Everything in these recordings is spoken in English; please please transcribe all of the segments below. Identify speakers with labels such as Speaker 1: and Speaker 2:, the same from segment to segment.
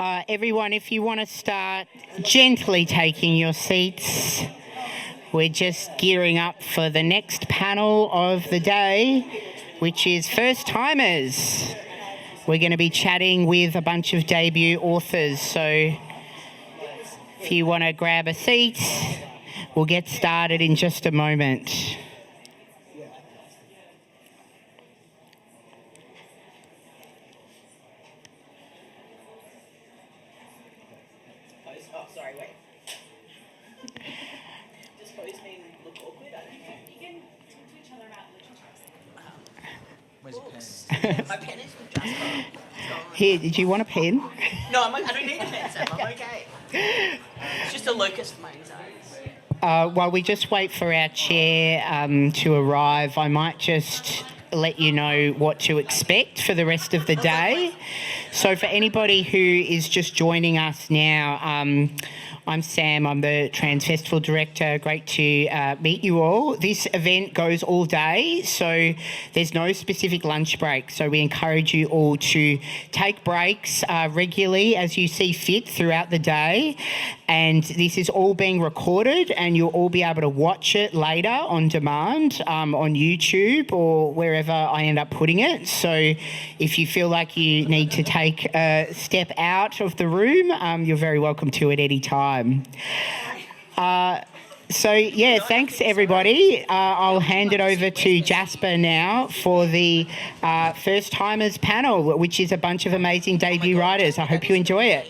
Speaker 1: Everyone, if you want to start gently taking your seats, we're just gearing up for the next panel of the day, which is First Timers. We're going to be chatting with a bunch of debut authors, so if you want to grab a seat, we'll get started in just a moment.
Speaker 2: My pen is with Jasper.
Speaker 1: Here, did you want a pen?
Speaker 2: No, I don't need a pen, Sam. I'm okay. It's just a locust for my anxiety.
Speaker 1: While we just wait for our chair to arrive, I might just let you know what to expect for the rest of the day. So for anybody who is just joining us now, I'm Sam, I'm the Trans Festival Director. Great to meet you all. This event goes all day, so there's no specific lunch break. So we encourage you all to take breaks regularly as you see fit throughout the day. And this is all being recorded and you'll all be able to watch it later on demand on YouTube or wherever I end up putting it. So if you feel like you need to take a step out of the room, you're very welcome to at any time. Thanks everybody. I'll hand it over to Jasper now for the First Timers panel, which is a bunch of amazing debut writers. I hope you enjoy it.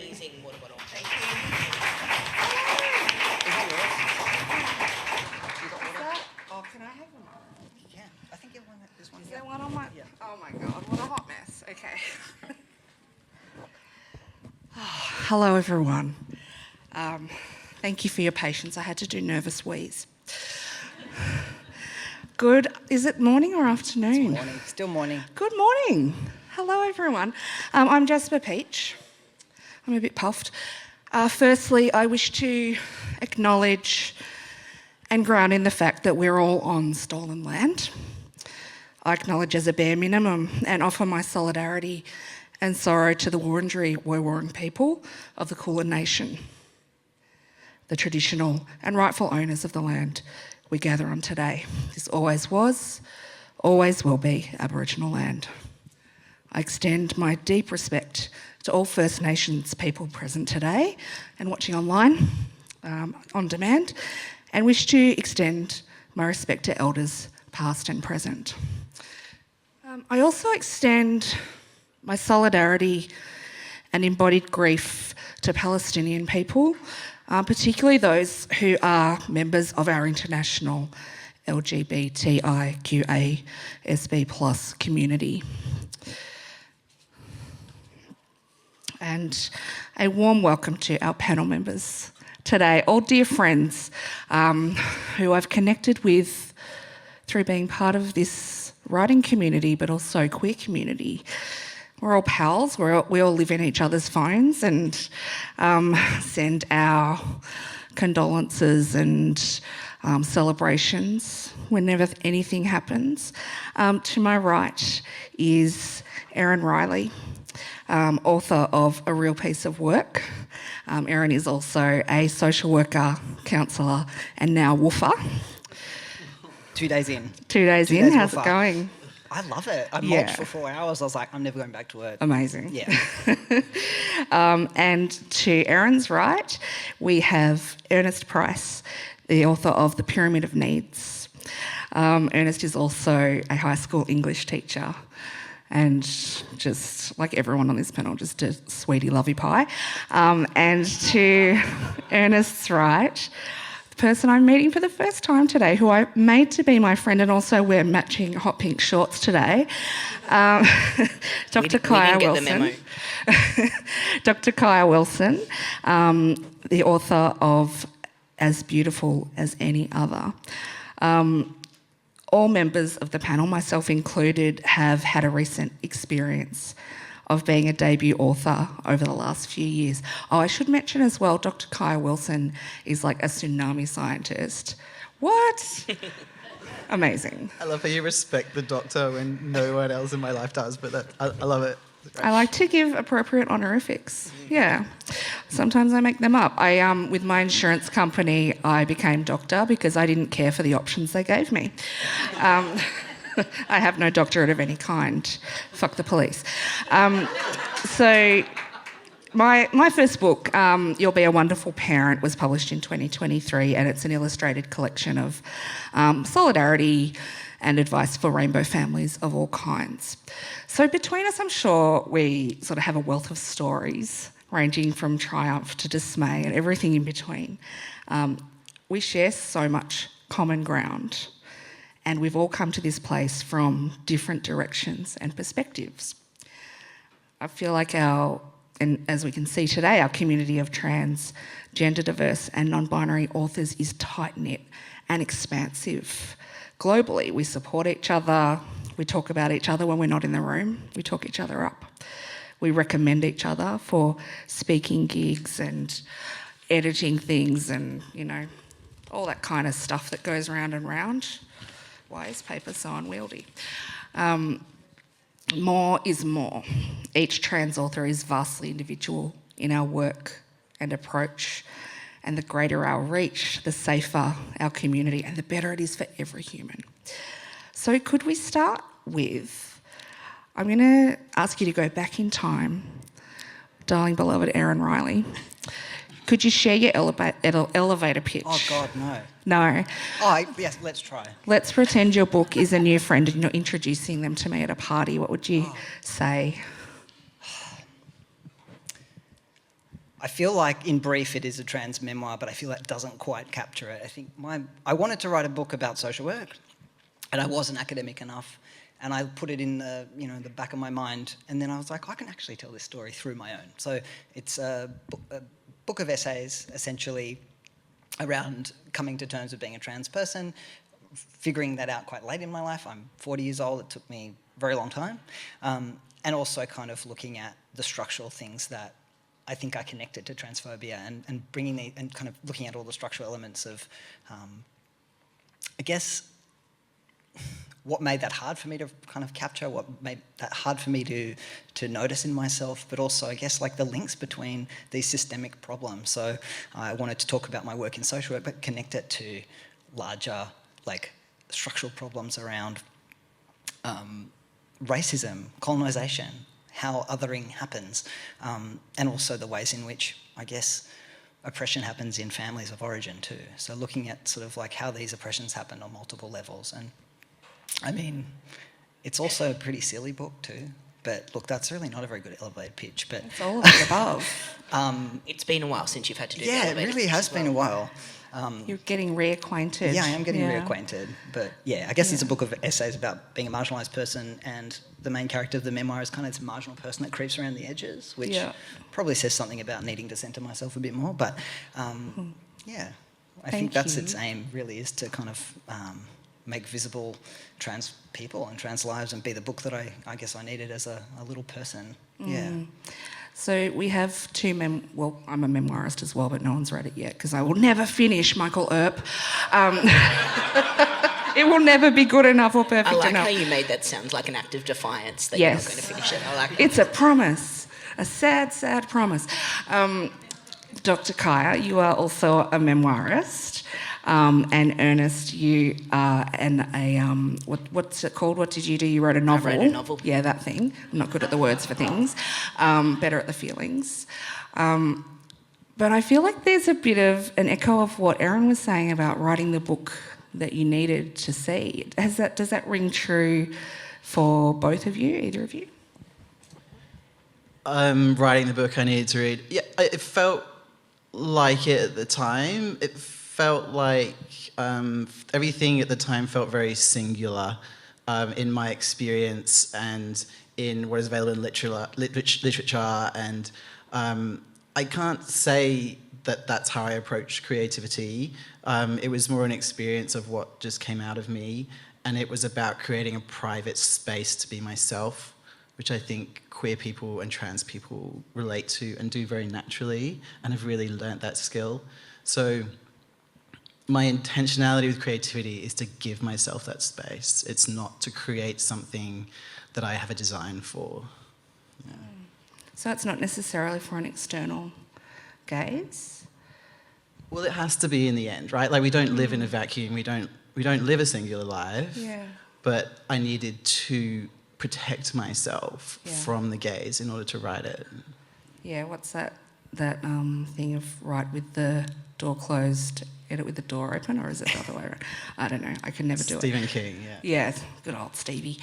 Speaker 3: Can I have one? You can. I think there's one. Is there one on my? Yeah. Oh my God! What a hot mess. Okay. Hello, everyone. Thank you for your patience. I had to do nervous wheeze. Good. Is it morning or afternoon?
Speaker 2: It's morning. Still morning.
Speaker 3: Good morning. Hello, everyone. I'm Jasper Peach. I'm a bit puffed. Firstly, I wish to acknowledge and ground in the fact that we're all on stolen land. I acknowledge as a bare minimum and offer my solidarity and sorrow to the Wurundjeri people of the Kulin Nation, the traditional and rightful owners of the land we gather on today. This always was, always will be Aboriginal land. I extend my deep respect to all First Nations people present today and watching online on demand, and wish to extend my respect to elders past and present. I also extend my solidarity and embodied grief to Palestinian people, particularly those who are members of our international LGBTIQASB+ community. And a warm welcome to our panel members today, all dear friends who I've connected with through being part of this writing community, but also queer community. We're all pals, we all live in each other's phones and send our condolences and celebrations whenever anything happens. To my right is Erin Riley, author of A Real Piece of Work. Erin is also a social worker, counsellor, and now woofer.
Speaker 2: 2 days in.
Speaker 3: 2 days in, how's
Speaker 2: woofer.
Speaker 3: it going?
Speaker 2: I love it. I mulched for 4 hours. I was like, I'm never going back to work.
Speaker 3: Amazing.
Speaker 2: Yeah.
Speaker 3: And to Erin's right, we have Ernest Price, the author of The Pyramid of Needs. Ernest is also a high school English teacher and just like everyone on this panel, just a sweetie lovey pie. And to Ernest's right, the person I'm meeting for the first time today, who I made to be my friend, and also we're matching hot pink shorts today, Dr. Kaya Wilson. Dr. Kaya Wilson, the author of As Beautiful as Any Other. All members of the panel, myself included, have had a recent experience of being a debut author over the last few years. Oh, I should mention as well, Dr. Kaya Wilson is like a tsunami scientist. What? Amazing.
Speaker 4: I love how you respect the doctor when no one else in my life does, but I love it.
Speaker 3: I like to give appropriate honorifics. Yeah. Sometimes I make them up. With my insurance company, I became doctor because I didn't care for the options they gave me. I have no doctorate of any kind. Fuck the police. So my first book, You'll Be a Wonderful Parent, was published in 2023, and it's an illustrated collection of solidarity and advice for rainbow families of all kinds. So between us, I'm sure we sort of have a wealth of stories ranging from triumph to dismay and everything in between. We share so much common ground, and we've all come to this place from different directions and perspectives. I feel like and as we can see today, our community of trans, gender diverse and non-binary authors is tight-knit and expansive. Globally, we support each other, we talk about each other when we're not in the room, we talk each other up. We recommend each other for speaking gigs and editing things and, all that kind of stuff that goes round and round. Why is paper so unwieldy? More is more. Each trans author is vastly individual in our work and approach, and the greater our reach, the safer our community and the better it is for every human. So could we start with, I'm going to ask you to go back in time. Darling beloved Erin Riley, could you share your elevator pitch?
Speaker 4: Oh God, no.
Speaker 3: No.
Speaker 4: Oh, yes, let's try.
Speaker 3: Let's pretend your book is a new friend and you're introducing them to me at a party. What would you say?
Speaker 4: I feel like, in brief, it is a trans memoir, but I feel that doesn't quite capture it. I think I wanted to write a book about social work, and I wasn't academic enough, and I put it in the the back of my mind, and then I was like, I can actually tell this story through my own. So it's a book of essays, essentially, around coming to terms with being a trans person, figuring that out quite late in my life. I'm 40 years old. It took me a very long time, and also kind of looking at the structural things that I think are connected to transphobia, and bringing and kind of looking at all the structural elements of, I guess, what made that hard for me to kind of capture, what made that hard for me to notice in myself, but also, I guess, like the links between these systemic problems. So I wanted to talk about my work in social work, but connect it to larger, like, structural problems around racism, colonisation, how othering happens, and also the ways in which, I guess, oppression happens in families of origin too. So looking at sort of like how these oppressions happen on multiple levels. And I mean, it's also a pretty silly book too. But look, that's really not a very good elevated pitch. But
Speaker 3: It's all of the above.
Speaker 2: It's been a while since you've had to do the
Speaker 4: yeah, it
Speaker 2: elevator
Speaker 4: really
Speaker 2: pitch
Speaker 4: has
Speaker 2: as
Speaker 4: been a
Speaker 2: well.
Speaker 4: while.
Speaker 3: You're getting reacquainted.
Speaker 4: Yeah, I am getting reacquainted. But yeah, I guess it's a book of essays about being a marginalised person, and the main character of the memoir is kind of this marginal person that creeps around the edges, which probably says something about needing to centre myself a bit more. But yeah, I think that's its aim, really, is to kind of make visible trans people and trans lives, and be the book that I guess I needed as a little person. Yeah.
Speaker 3: So we have two well, I'm a memoirist as well, but no one's read it yet because I will never finish Michael Earp. It will never be good enough or perfect enough.
Speaker 2: I like how you made that sound like an act of defiance that you're not going to finish it. I like it.
Speaker 3: It's a promise, a sad, sad promise. Dr. Kaya, you are also a memoirist. And Ernest, you are what's it called? What did you do? You wrote a novel.
Speaker 2: I wrote a novel.
Speaker 3: Yeah, that thing. I'm not good at the words for things. Better at the feelings. But I feel like there's a bit of an echo of what Erin was saying about writing the book that you needed to see. Does that ring true for both of you, either of you?
Speaker 5: Writing the book I needed to read. Yeah, it felt like it at the time. It felt like everything at the time felt very singular in my experience and in what is available in literature. And I can't say that that's how I approach creativity. It was more an experience of what just came out of me, and it was about creating a private space to be myself, which I think queer people and trans people relate to and do very naturally, and have really learnt that skill. So my intentionality with creativity is to give myself that space. It's not to create something that I have a design for.
Speaker 3: So it's not necessarily for an external gaze?
Speaker 5: Well, it has to be in the end, right? Like we don't live in a vacuum. We don't live a singular life.
Speaker 3: Yeah.
Speaker 5: But I needed to protect myself
Speaker 3: Yeah.
Speaker 5: from the gaze in order to write it.
Speaker 3: Yeah, what's that thing of write with the door closed, edit with the door open, or is it the other way around? I don't know. I can never do it.
Speaker 5: Stephen King, yeah.
Speaker 3: Yeah, good old Stevie.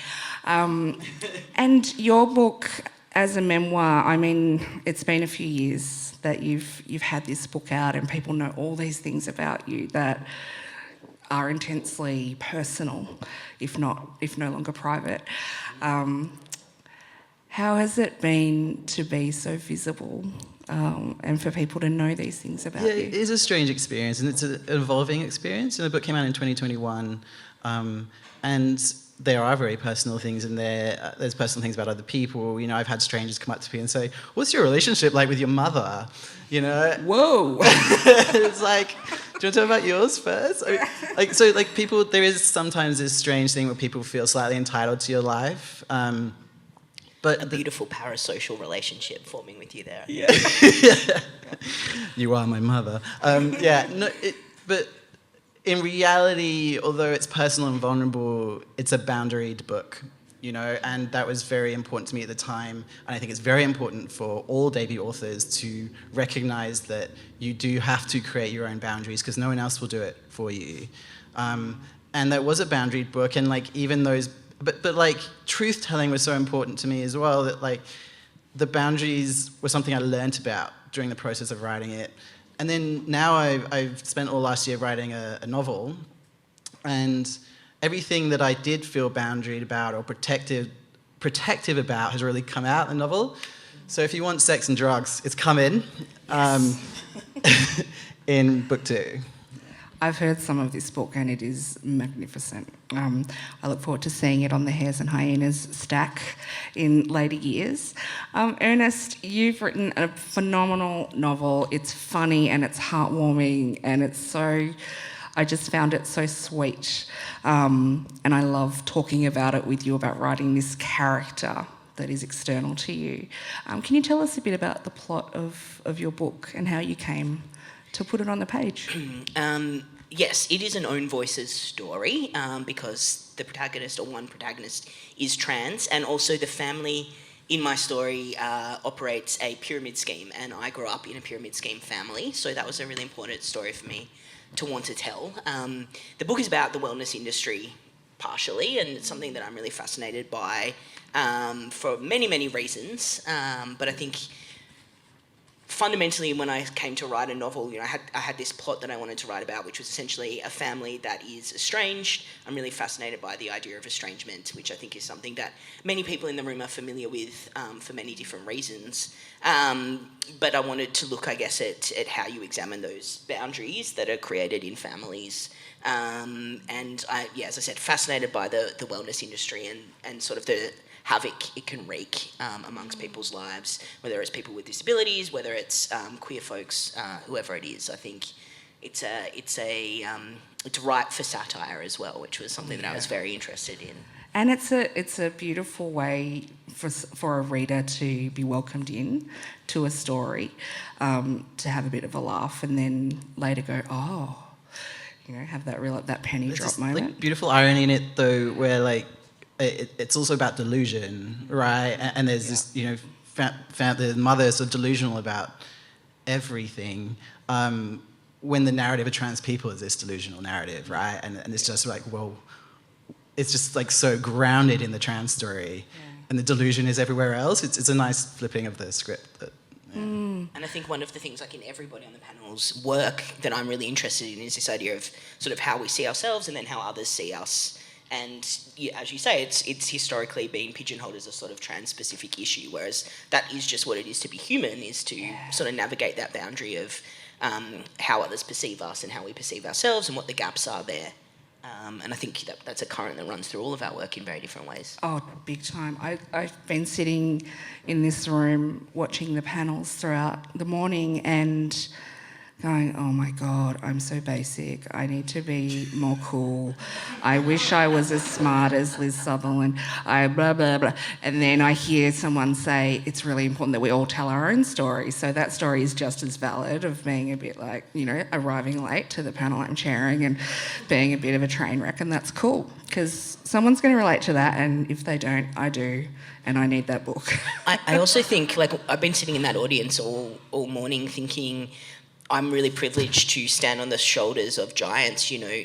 Speaker 3: And your book as a memoir, I mean, it's been a few years that you've had this book out and people know all these things about you that are intensely personal, if no longer private. How has it been to be so visible and for people to know these things about
Speaker 5: Yeah,
Speaker 3: you?
Speaker 5: it is a strange experience, and it's an evolving experience. And the book came out in 2021, and there are very personal things in there. There's personal things about other people. You know, I've had strangers come up to me and say, "What's your relationship like with your mother?" You know,
Speaker 3: Whoa!
Speaker 5: it's like, do you want to talk about yours first? People, there is sometimes this strange thing where people feel slightly entitled to your life. But
Speaker 2: A beautiful parasocial relationship forming with you there.
Speaker 5: Yeah. You are my mother. But in reality, although it's personal and vulnerable, it's a boundaried book, you know, and that was very important to me at the time. And I think it's very important for all debut authors to recognize that you do have to create your own boundaries because no one else will do it for you. And that was a boundaried book, and like even those. But like truth telling was so important to me as well, that like the boundaries were something I learnt about during the process of writing it. And then now I've spent all last year writing a novel, and everything that I did feel boundaried about or protective about has really come out in the novel. So if you want sex and drugs, it's come in in book 2.
Speaker 3: I've heard some of this book and it is magnificent. I look forward to seeing it on the Hares and Hyenas stack in later years. Ernest, you've written a phenomenal novel. It's funny and it's heartwarming and I just found it so sweet. And I love talking about it with you, about writing this character that is external to you. Can you tell us a bit about the plot of your book and how you came to put it on the page?
Speaker 2: Yes, it is an own voices story because the protagonist, or one protagonist, is trans, and also the family in my story operates a pyramid scheme, and I grew up in a pyramid scheme family, so that was a really important story for me to want to tell. The book is about the wellness industry partially, and it's something that I'm really fascinated by for many, many reasons, but I think fundamentally, when I came to write a novel, you know, I had this plot that I wanted to write about, which was essentially a family that is estranged. I'm really fascinated by the idea of estrangement, which I think is something that many people in the room are familiar with for many different reasons. But I wanted to look, I guess, at how you examine those boundaries that are created in families. And as I said, fascinated by the wellness industry and sort of the havoc it can wreak amongst people's lives, whether it's people with disabilities, whether it's queer folks, whoever it is. I think it's ripe for satire as well, which was something that I was very interested in.
Speaker 3: And it's a beautiful way for a reader to be welcomed in to a story, to have a bit of a laugh, and then later go, oh, you know, have that penny
Speaker 5: There's
Speaker 3: drop
Speaker 5: this,
Speaker 3: moment.
Speaker 5: like, beautiful irony in it, though, where like it's also about delusion, right? And there's this, you know, the mother is so delusional about everything. When the narrative of trans people is this delusional narrative, right? And it's just like, well, it's just like so grounded in the trans story, and the delusion is everywhere else. It's a nice flipping of the script.
Speaker 2: And I think one of the things, like in everybody on the panel's work, that I'm really interested in is this idea of sort of how we see ourselves and then how others see us. And yeah, as you say, it's historically been pigeonholed as a sort of trans-specific issue, whereas that is just what it is to be human, is to sort of navigate that boundary of how others perceive us and how we perceive ourselves and what the gaps are there. And I think that's a current that runs through all of our work in very different ways.
Speaker 3: Oh, big time. I've been sitting in this room watching the panels throughout the morning, and going, oh my God, I'm so basic. I need to be more cool. I wish I was as smart as Liz Sutherland. I blah, blah, blah. And then I hear someone say, it's really important that we all tell our own story. So that story is just as valid of being a bit like, you know, arriving late to the panel I'm chairing and being a bit of a train wreck. And that's cool because someone's going to relate to that. And if they don't, I do. And I need that book.
Speaker 2: I also think, like, I've been sitting in that audience all morning thinking, I'm really privileged to stand on the shoulders of giants, you know,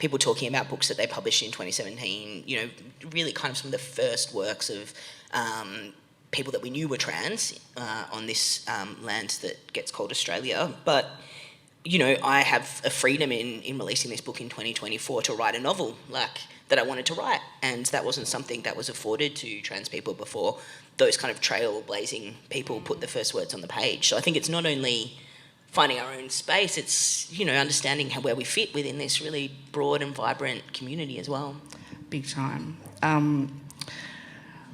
Speaker 2: people talking about books that they published in 2017, you know, really kind of some of the first works of people that we knew were trans on this land that gets called Australia. But, you know, I have a freedom in releasing this book in 2024 to write a novel, like, that I wanted to write. And that wasn't something that was afforded to trans people before those kind of trailblazing people put the first words on the page. So I think it's not only finding our own space, it's, you know, understanding where we fit within this really broad and vibrant community as well.
Speaker 3: Big time.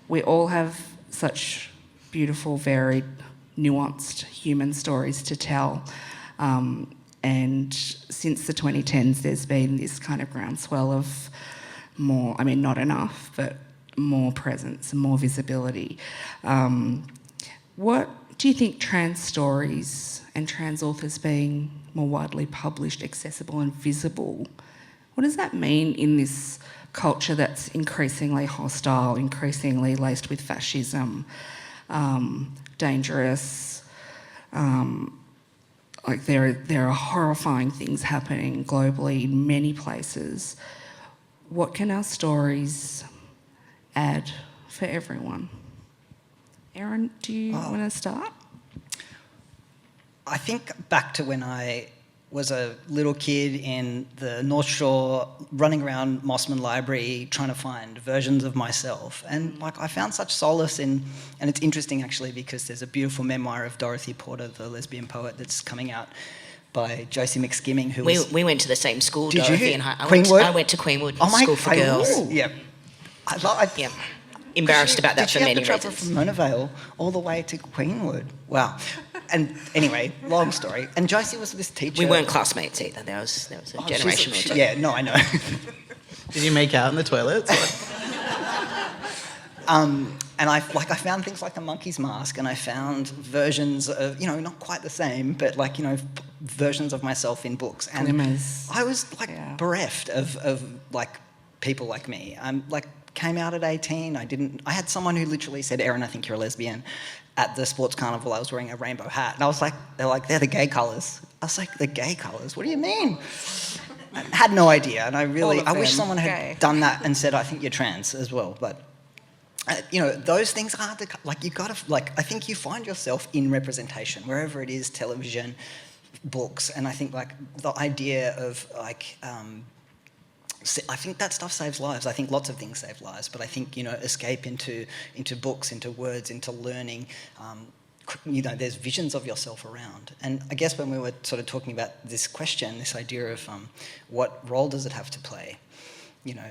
Speaker 3: We all have such beautiful, varied, nuanced human stories to tell. And since the 2010s, there's been this kind of groundswell of more, I mean, not enough, but more presence and more visibility. What do you think trans stories and trans authors being more widely published, accessible and visible, what does that mean in this culture that's increasingly hostile, increasingly laced with fascism, dangerous? Like there are horrifying things happening globally in many places. What can our stories add for everyone? Erin, do you want to start?
Speaker 4: I think back to when I was a little kid in the North Shore, running around Mossman Library trying to find versions of myself. And like I found such solace in, and it's interesting actually because there's a beautiful memoir of Dorothy Porter, the lesbian poet, that's coming out by Josie McSkimming, who
Speaker 2: We went to the same school,
Speaker 4: Did
Speaker 2: Dorothy
Speaker 4: you?
Speaker 2: and
Speaker 4: Queenwood?
Speaker 2: I went to Queenwood School for Girls.
Speaker 4: Yeah.
Speaker 2: Yeah. Embarrassed about that for many
Speaker 4: Did you have to
Speaker 2: reasons.
Speaker 4: travel from Mona Vale all the way to Queenwood? Wow. And anyway, long story. And Josie was this teacher.
Speaker 2: We weren't classmates either. There was a generation or two.
Speaker 4: Yeah, no, I know.
Speaker 5: Did you make out in the toilets?
Speaker 4: And I found things like the monkey's mask, and I found versions of, you know, not quite the same, but like, you know, versions of myself in books. And
Speaker 3: Glimmers.
Speaker 4: I was like bereft of like people like me. I'm like came out at 18. I had someone who literally said, "Erin, I think you're a lesbian." At the sports carnival, I was wearing a rainbow hat, and I was like, they're the gay colours. I was like, the gay colours? What do you mean? I had no idea, and I wish someone had done that and said, I think you're trans as well, but. You know, those things are hard to, like, you gotta, like, I think you find yourself in representation, wherever it is, television, books, and I think, like, the idea of, like, I think that stuff saves lives. I think lots of things save lives, but I think, you know, escape into books, into words, into learning, you know, there's visions of yourself around. And I guess when we were sort of talking about this question, this idea of what role does it have to play, you know,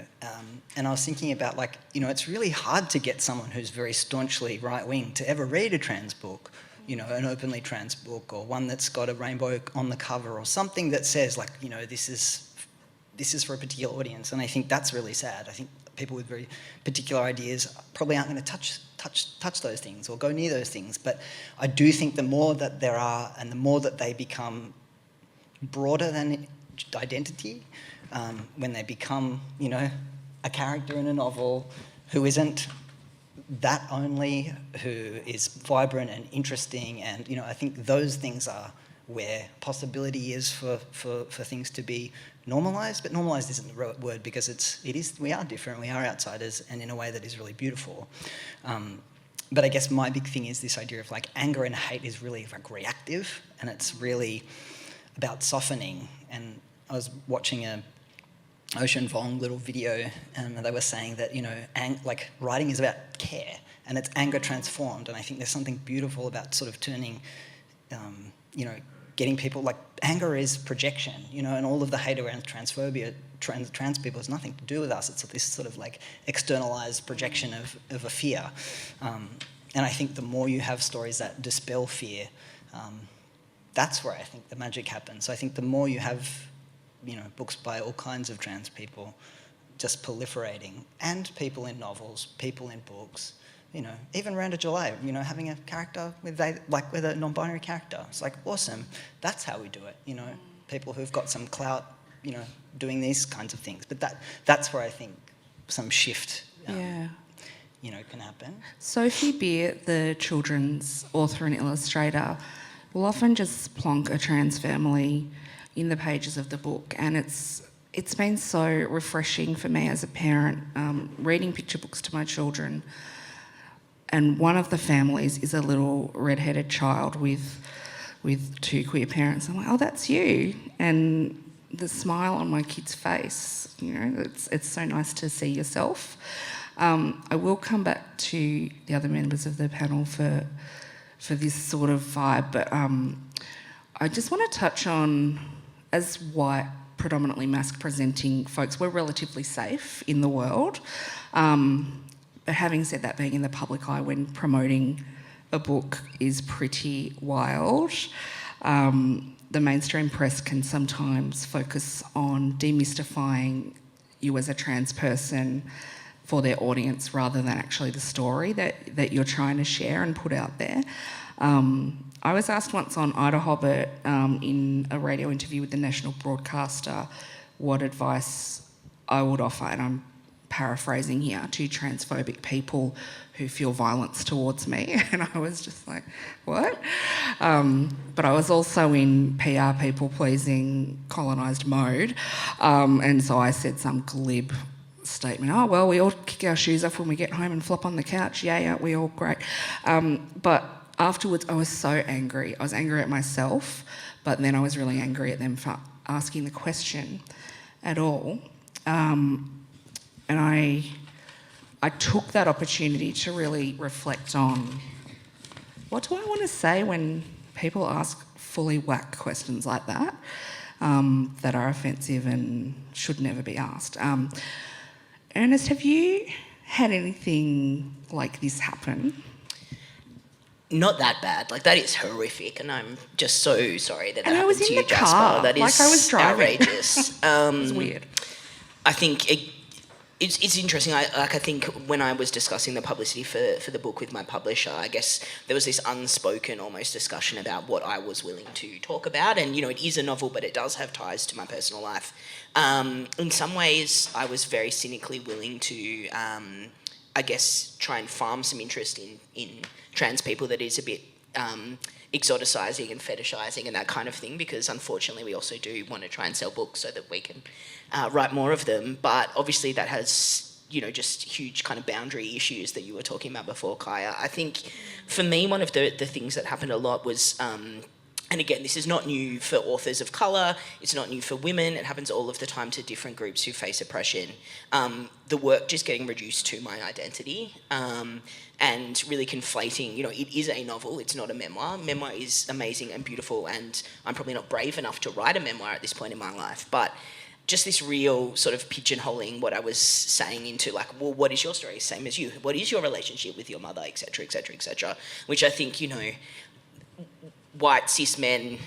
Speaker 4: and I was thinking about, like, you know, it's really hard to get someone who's very staunchly right-wing to ever read a trans book, you know, an openly trans book, or one that's got a rainbow on the cover, or something that says, like, you know, this is for a particular audience. And I think that's really sad. I think people with very particular ideas probably aren't going to touch those things or go near those things. But I do think the more that there are, and the more that they become broader than identity, when they become, you know, a character in a novel who isn't that only, who is vibrant and interesting, and, you know, I think those things are where possibility is for things to be normalised. But normalised isn't the right word, because we are different, we are outsiders, and in a way that is really beautiful. But I guess my big thing is this idea of, like, anger and hate is really, like, reactive, and it's really about softening. And I was watching a Ocean Vuong little video, and they were saying that, you know, like, writing is about care, and it's anger transformed. And I think there's something beautiful about sort of turning, you know, getting people, like, anger is projection, you know, and all of the hate around transphobia, trans people has nothing to do with us. It's this sort of, like, externalized projection of a fear. And I think the more you have stories that dispel fear, that's where I think the magic happens. So I think the more you have, books by all kinds of trans people just proliferating, and people in novels, people in books, even Randa Jalai, having a character with a non-binary character. It's like, awesome. That's how we do it, people who've got some clout, doing these kinds of things. But that's where I think some shift, can happen.
Speaker 3: Sophie Beer, the children's author and illustrator, will often just plonk a trans family in the pages of the book, and it's been so refreshing for me as a parent, reading picture books to my children. And one of the families is a little red-headed child with two queer parents. I'm like, oh, that's you. And the smile on my kid's face, it's so nice to see yourself. I will come back to the other members of the panel for this sort of vibe, but I just want to touch on, as white, predominantly mask-presenting folks, we're relatively safe in the world. But having said that, being in the public eye when promoting a book is pretty wild. The mainstream press can sometimes focus on demystifying you as a trans person for their audience rather than actually the story that you're trying to share and put out there. I was asked once on Ida Hobbit in a radio interview with the national broadcaster what advice I would offer, and I'm paraphrasing here, to transphobic people who feel violence towards me. And I was just like, what? But I was also in PR people-pleasing colonised mode. And so I said some glib statement, oh, well, we all kick our shoes off when we get home and flop on the couch. Yay, aren't we all great? But afterwards, I was so angry. I was angry at myself, but then I was really angry at them for asking the question at all. And I took that opportunity to really reflect on, what do I want to say when people ask fully whack questions like that, that are offensive and should never be asked. Ernest, have you had anything like this happen?
Speaker 2: Not that bad. Like, that is horrific, and I'm just so sorry that
Speaker 3: And I was
Speaker 2: happened to
Speaker 3: in
Speaker 2: you,
Speaker 3: the car,
Speaker 2: Jasper. That is
Speaker 3: like I was driving.
Speaker 2: outrageous.
Speaker 3: It was weird.
Speaker 2: I think it's interesting. I think when I was discussing the publicity for the book with my publisher, I guess there was this unspoken almost discussion about what I was willing to talk about. And, it is a novel, but it does have ties to my personal life. In some ways, I was very cynically willing to, I guess, try and farm some interest in trans people that is a bit exoticizing and fetishizing and that kind of thing, because unfortunately we also do want to try and sell books so that we can write more of them. But obviously that has, just huge kind of boundary issues that you were talking about before, Kaya. I think for me, one of the things that happened a lot was, and again, this is not new for authors of colour, it's not new for women, it happens all of the time to different groups who face oppression. The work just getting reduced to my identity, and really conflating, it is a novel, it's not a memoir. Memoir is amazing and beautiful, and I'm probably not brave enough to write a memoir at this point in my life, but just this real sort of pigeonholing what I was saying into, like, well, what is your story? Same as you. What is your relationship with your mother, etc., etc., etc., which I think, white cis men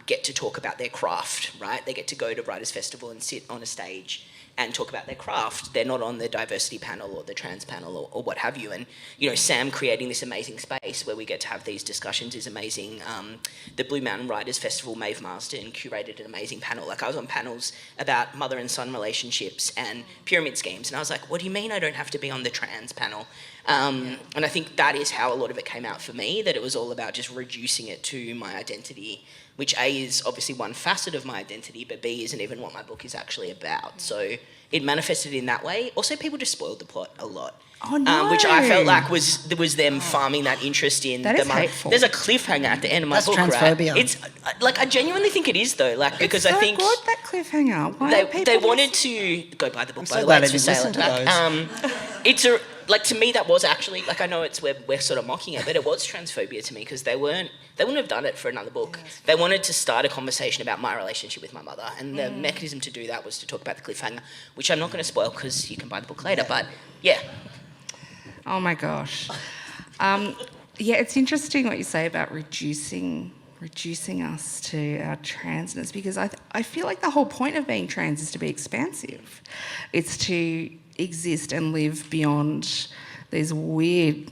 Speaker 2: get to talk about their craft, right? They get to go to Writers' Festival and sit on a stage and talk about their craft. They're not on the diversity panel or the trans panel or what have you. And, Sam creating this amazing space where we get to have these discussions is amazing. The Blue Mountain Writers' Festival, Maeve Marsden curated an amazing panel. Like, I was on panels about mother and son relationships and pyramid schemes. And I was like, what do you mean I don't have to be on the trans panel? And I think that is how a lot of it came out for me, that it was all about just reducing it to my identity, which A is obviously one facet of my identity, but B isn't even what my book is actually about. So it manifested in that way. Also, people just spoiled the plot a lot.
Speaker 3: Oh, no.
Speaker 2: Which I felt like was them farming that interest in
Speaker 3: that is hateful.
Speaker 2: There's a cliffhanger at the end of my
Speaker 4: That's
Speaker 2: book,
Speaker 4: transphobia.
Speaker 2: right? It's like, I genuinely think it is though, like, because
Speaker 3: it's so
Speaker 2: I think
Speaker 3: good, that cliffhanger. Why are people
Speaker 2: they wanted to go buy the book.
Speaker 4: I'm
Speaker 2: by
Speaker 4: so
Speaker 2: the way,
Speaker 4: glad I
Speaker 2: it's
Speaker 4: didn't
Speaker 2: for
Speaker 4: listen
Speaker 2: sale.
Speaker 4: to those.
Speaker 2: It's a, like, to me that was actually, like, I know it's we're sort of mocking it, but it was transphobia to me, because they wouldn't have done it for another book. Yes. They wanted to start a conversation about my relationship with my mother, and the mechanism to do that was to talk about the cliffhanger, which I'm not going to spoil because you can buy the book later. But yeah.
Speaker 3: Oh my gosh. Yeah, it's interesting what you say about reducing reducing us to our transness, because I feel like the whole point of being trans is to be expansive. It's to exist and live beyond these weird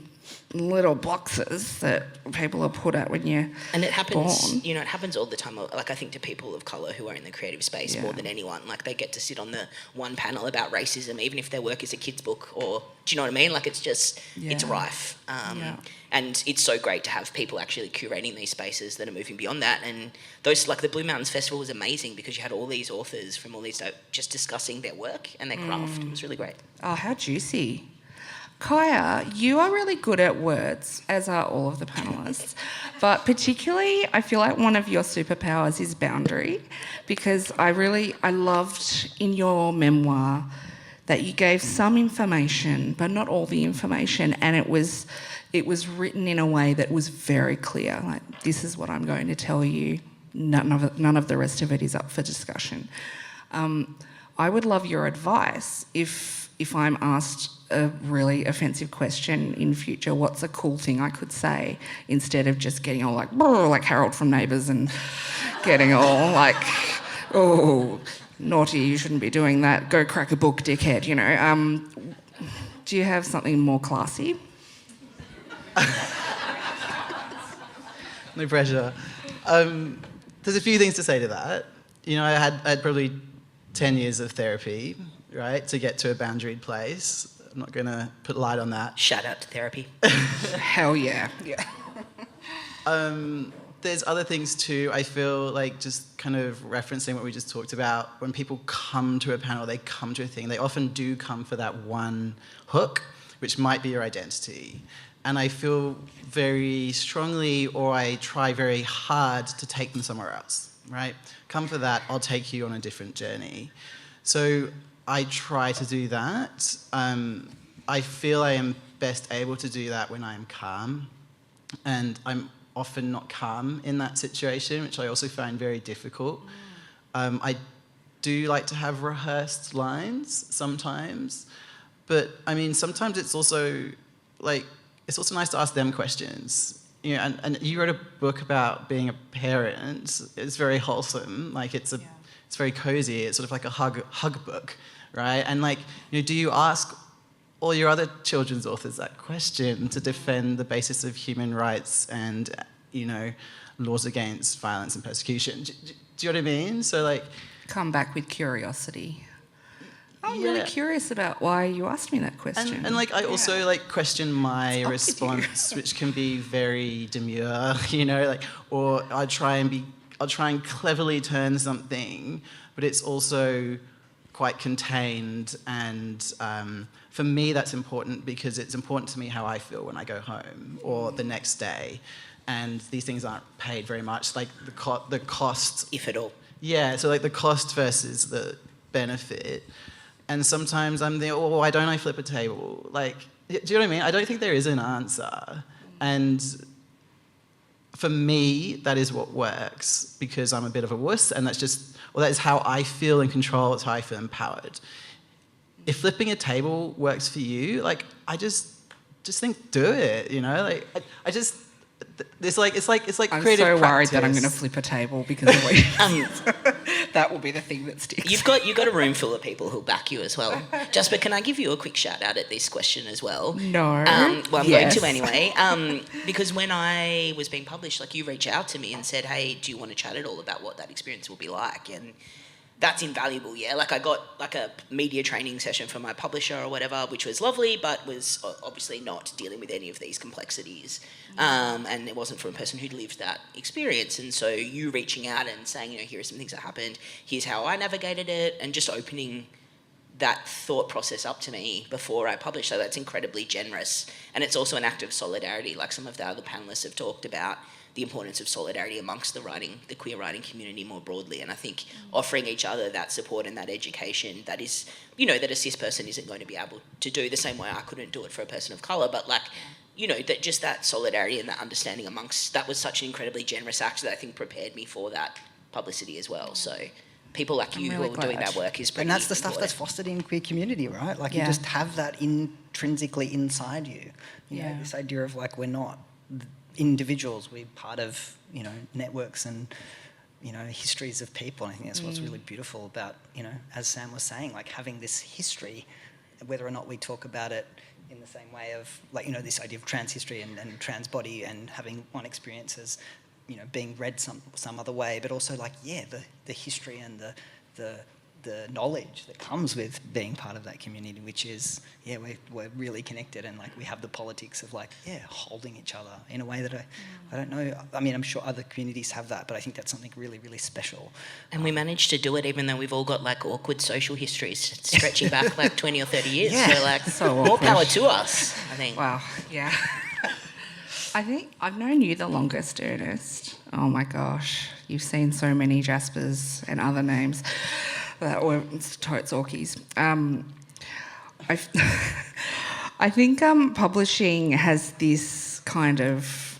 Speaker 3: little boxes that people are put at when you're
Speaker 2: And it happens,
Speaker 3: born.
Speaker 2: you know, it happens all the time. Like, I think to people of colour who are in the creative space more than anyone, like, they get to sit on the one panel about racism, even if their work is a kid's book, or, do you know what I mean? Like, it's just, it's rife. And it's so great to have people actually curating these spaces that are moving beyond that. And those, like, the Blue Mountains Festival was amazing because you had all these authors from all these, just discussing their work and their craft. It was really great.
Speaker 3: Oh, how juicy. Kaya, you are really good at words, as are all of the panellists. But particularly, I feel like one of your superpowers is boundary, because I loved in your memoir that you gave some information, but not all the information, and it was written in a way that was very clear. Like, this is what I'm going to tell you. None of the rest of it is up for discussion. I would love your advice if I'm asked a really offensive question in future, what's a cool thing I could say, instead of just getting all like Harold from Neighbours and getting all like, oh, naughty, you shouldn't be doing that, go crack a book, dickhead, you know. Do you have something more classy?
Speaker 5: No pressure. There's a few things to say to that. You know, I had probably 10 years of therapy, right, to get to a boundaried place. I'm not going to put light on that.
Speaker 2: Shout out to therapy.
Speaker 3: Hell yeah. Yeah.
Speaker 5: There's other things too. I feel like, just kind of referencing what we just talked about, when people come to a panel, they come to a thing, they often do come for that one hook, which might be your identity. And I feel very strongly, or I try very hard to take them somewhere else, right? Come for that, I'll take you on a different journey. So I try to do that. I feel I am best able to do that when I am calm, and I'm often not calm in that situation, which I also find very difficult. I do like to have rehearsed lines sometimes, but I mean, sometimes it's also like, it's also nice to ask them questions. You know, and you wrote a book about being a parent. It's very wholesome. Like, it's very cozy. It's sort of like a hug book, right? And like, you know, do you ask all your other children's authors that question to defend the basis of human rights and, you know, laws against violence and persecution? Do you know what I mean? So like,
Speaker 3: Come back with curiosity. I'm really curious about why you asked me that question.
Speaker 5: And like, I also like question my response, which can be very demure, you know, like, or I'll try and cleverly turn something, but it's also quite contained. And for me, that's important because it's important to me how I feel when I go home or the next day. And these things aren't paid very much, like the cost,
Speaker 2: If at all.
Speaker 5: Yeah, so like the cost versus the benefit. And sometimes I'm thinking, oh, why don't I flip a table? Like, do you know what I mean? I don't think there is an answer. And for me, that is what works, because I'm a bit of a wuss, and that's just, well, that is how I feel in control, it's how I feel empowered. If flipping a table works for you, like, I just think do it, you know? Like, I just, it's like
Speaker 3: I'm
Speaker 5: creative
Speaker 3: so worried
Speaker 5: practice.
Speaker 3: that I'm going to flip a table because of what that will be the thing that sticks.
Speaker 2: You've got a room full of people who'll back you as well. Jasper, can I give you a quick shout out at this question as well?
Speaker 3: No.
Speaker 2: Well, I'm
Speaker 3: Yes.
Speaker 2: going to anyway. Because when I was being published, like, you reached out to me and said, hey, do you want to chat at all about what that experience will be like? And that's invaluable, yeah. Like, I got like a media training session from my publisher or whatever, which was lovely, but was obviously not dealing with any of these complexities. And it wasn't from a person who'd lived that experience. And so you reaching out and saying, you know, here are some things that happened, here's how I navigated it, and just opening that thought process up to me before I published. So that's incredibly generous. And it's also an act of solidarity, like some of the other panellists have talked about, the importance of solidarity amongst the queer writing community more broadly. And I think offering each other that support and that education that is, you know, that a cis person isn't going to be able to do the same way I couldn't do it for a person of colour, but like, you know, that just that solidarity and that understanding amongst, that was such an incredibly generous act that I think prepared me for that publicity as well. So people like you
Speaker 3: really
Speaker 2: who are doing
Speaker 3: glad.
Speaker 2: that work is pretty
Speaker 4: And that's the stuff that's
Speaker 2: important.
Speaker 4: fostered in queer community, right? Like, you just have that intrinsically inside you. You know, this idea of like, we're individuals. We're part of, you know, networks and, you know, histories of people. I think that's what's really beautiful about, you know, as Sam was saying, like having this history, whether or not we talk about it in the same way of, like, you know, this idea of trans history and trans body and having one experience as, you know, being read some other way, but also like, yeah, the history and the knowledge that comes with being part of that community, which is, yeah, we're really connected, and like we have the politics of like, yeah, holding each other in a way that I don't know. I mean, I'm sure other communities have that, but I think that's something really, really special.
Speaker 2: And we managed to do it even though we've all got like awkward social histories stretching back like 20 or 30 years.
Speaker 4: Yeah.
Speaker 2: So like,
Speaker 3: So
Speaker 2: more
Speaker 3: awkward.
Speaker 2: power to us, I think.
Speaker 3: Wow, yeah. I think I've known you the longest, Ernest. Oh my gosh, you've seen so many Jaspers and other names that were totes Orkies. I think publishing has this kind of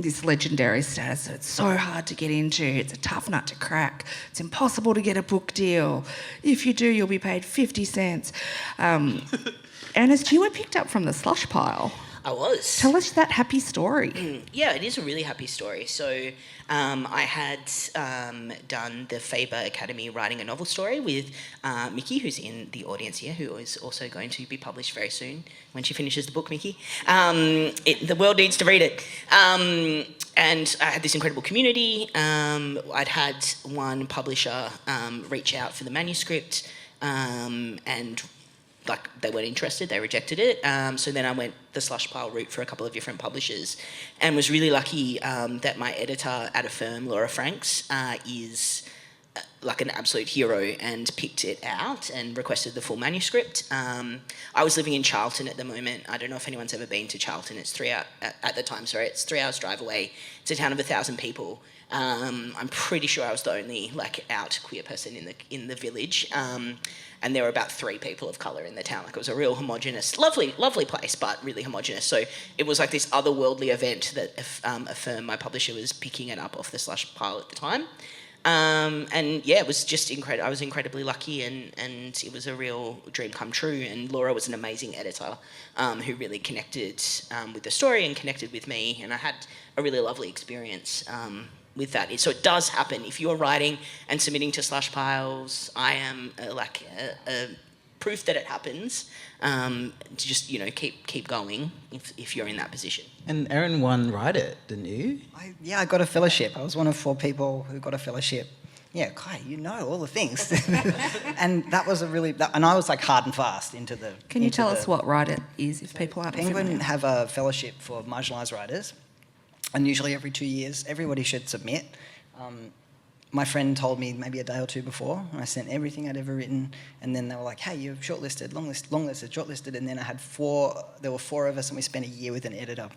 Speaker 3: this legendary status. It's so hard to get into. It's a tough nut to crack. It's impossible to get a book deal. If you do, you'll be paid 50 cents. Ernest, you were picked up from the slush pile.
Speaker 2: I was.
Speaker 3: Tell us that happy story.
Speaker 2: Yeah, it is a really happy story. So I had done the Faber Academy writing a novel story with Mickey, who's in the audience here, who is also going to be published very soon when she finishes the book, Mickey. The world needs to read it. And I had this incredible community. I'd had one publisher reach out for the manuscript and like they weren't interested, they rejected it. So then I went the slush pile route for a couple of different publishers and was really lucky that my editor at a firm, Laura Franks, is like an absolute hero and picked it out and requested the full manuscript. I was living in Charlton at the moment. I don't know if anyone's ever been to Charlton. It's 3 hours drive away. It's a town of 1,000 people. I'm pretty sure I was the only like out queer person in the village. And there were about 3 people of colour in the town. Like it was a real homogenous, lovely place, but really homogenous. So it was like this otherworldly event that a firm, my publisher, was picking it up off the slush pile at the time. And yeah, it was just incredible. I was incredibly lucky, and it was a real dream come true. And Laura was an amazing editor who really connected with the story and connected with me. And I had a really lovely experience with that. So it does happen. If you're writing and submitting to slush piles, I am a proof that it happens. Just, you know, keep going if you're in that position.
Speaker 5: And Erin won Write It, didn't you?
Speaker 4: I got a fellowship. I was one of 4 people who got a fellowship. Yeah, Kai, you know all the things. And that was and I was like hard and fast into the...
Speaker 3: Can you tell us what Write It is if people aren't
Speaker 4: Penguin
Speaker 3: familiar?
Speaker 4: have a fellowship for marginalised writers, and usually every 2 years, everybody should submit. My friend told me maybe a day or 2 before, and I sent everything I'd ever written, and then they were like, hey, you're shortlisted, longlisted, shortlisted, and then I had there were 4 of us, and we spent a year with an editor.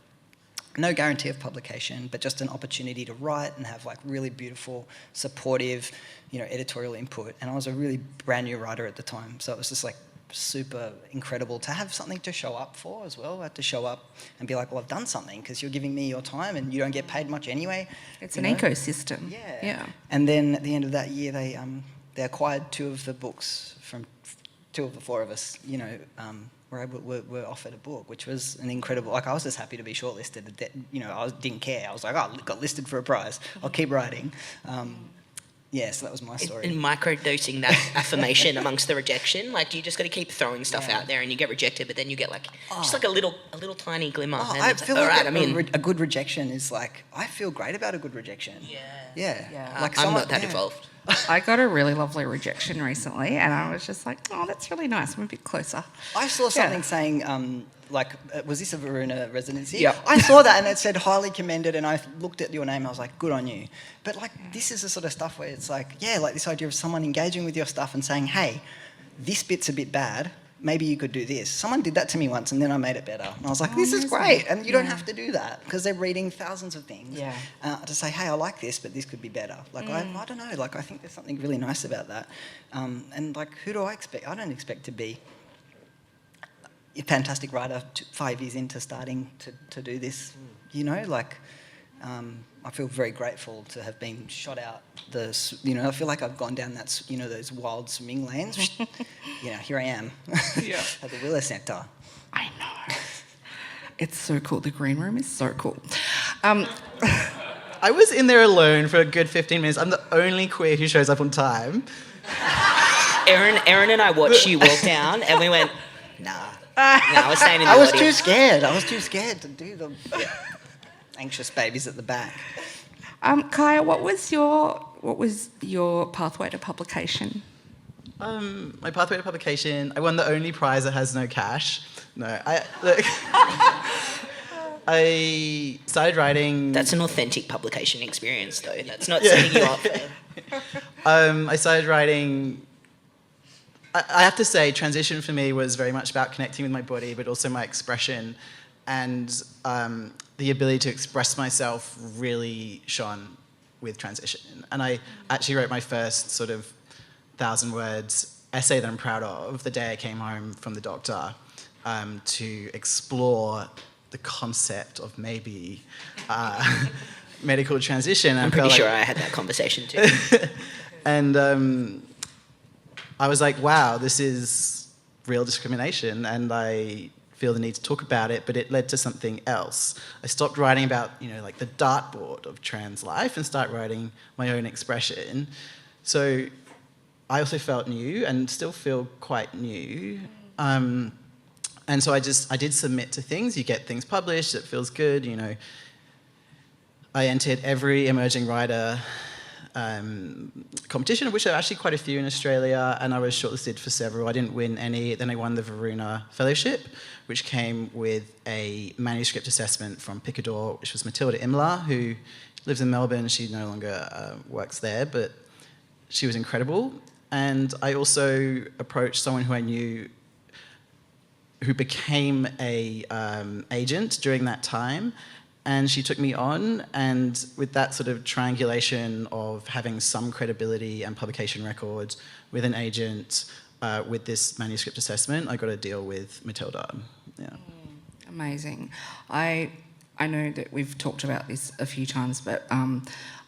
Speaker 4: No guarantee of publication, but just an opportunity to write and have like really beautiful, supportive, you know, editorial input. And I was a really brand new writer at the time, so it was just like super incredible to have something to show up for as well. I had to show up and be like, well, I've done something because you're giving me your time and you don't get paid much anyway.
Speaker 3: It's an ecosystem.
Speaker 4: Yeah. And then at the end of that year, they acquired 2 of the books from 2 of the 4 of us, you know, were offered a book, which was an incredible... Like, I was just happy to be shortlisted. That, you know, I didn't care. I was like, oh, I got listed for a prize. I'll keep writing. Yeah, so that was my story.
Speaker 2: And microdosing that affirmation amongst the rejection, like you just got to keep throwing stuff out there, and you get rejected, but then you get like just like a little tiny glimmer. And
Speaker 4: I
Speaker 2: it's
Speaker 4: feel
Speaker 2: like,
Speaker 4: like
Speaker 2: all right, I'm in.
Speaker 4: a good rejection is like... I feel great about a good rejection. Yeah. Like
Speaker 2: I'm not that involved.
Speaker 3: I got a really lovely rejection recently, and I was just like, oh, that's really nice. I'm a bit closer.
Speaker 4: I saw something saying, was this a Varuna residency?
Speaker 3: Yeah.
Speaker 4: I saw that and it said highly commended, and I looked at your name and I was like, good on you. But like, this is the sort of stuff where it's like, yeah, like this idea of someone engaging with your stuff and saying, hey, this bit's a bit bad, maybe you could do this. Someone did that to me once and then I made it better. And I was like, this is great. And you don't have to do that because they're reading thousands of things.
Speaker 3: Yeah.
Speaker 4: To say, hey, I like this, but this could be better. Like, I don't know, like I think there's something really nice about that. And like, who do I expect? I don't expect to be a fantastic writer 5 years into starting to do this, you know, like I feel very grateful to have been shot out I feel like I've gone down that, you know, those wild swimming lanes. Here I am at the Wheeler Centre.
Speaker 3: I know. It's so cool. The green room is so cool.
Speaker 5: I was in there alone for a good 15 minutes. I'm the only queer who shows up on time.
Speaker 2: Erin and I watched you walk down, and we went, nah, we're staying in the
Speaker 4: I was
Speaker 2: audience.
Speaker 4: too scared. I was too scared to do the anxious babies at the back.
Speaker 3: Kaya, what was your pathway to publication?
Speaker 5: My pathway to publication, I won the only prize that has no cash. No, I started writing.
Speaker 2: That's an authentic publication experience, though. That's not setting you up for...
Speaker 5: I started writing. I have to say, transition for me was very much about connecting with my body, but also my expression, and the ability to express myself really shone with transition. And I actually wrote my first sort of 1,000 words essay that I'm proud of the day I came home from the doctor, to explore the concept of maybe medical transition.
Speaker 2: I'm pretty sure I had that conversation too.
Speaker 5: And I was like, wow, this is real discrimination, and I feel the need to talk about it, but it led to something else. I stopped writing about, like the dartboard of trans life and started writing my own expression. So I also felt new and still feel quite new. And so I did submit to things. You get things published, it feels good, I entered every emerging writer competition, of which there are actually quite a few in Australia, and I was shortlisted for several. I didn't win any. Then I won the Varuna Fellowship, which came with a manuscript assessment from Picador, which was Matilda Imler, who lives in Melbourne. She no longer works there, but she was incredible. And I also approached someone who I knew who became a agent during that time, and she took me on, and with that sort of triangulation of having some credibility and publication records with an agent, with this manuscript assessment, I got a deal with Matilda. Yeah.
Speaker 3: Amazing. I know that we've talked about this a few times, but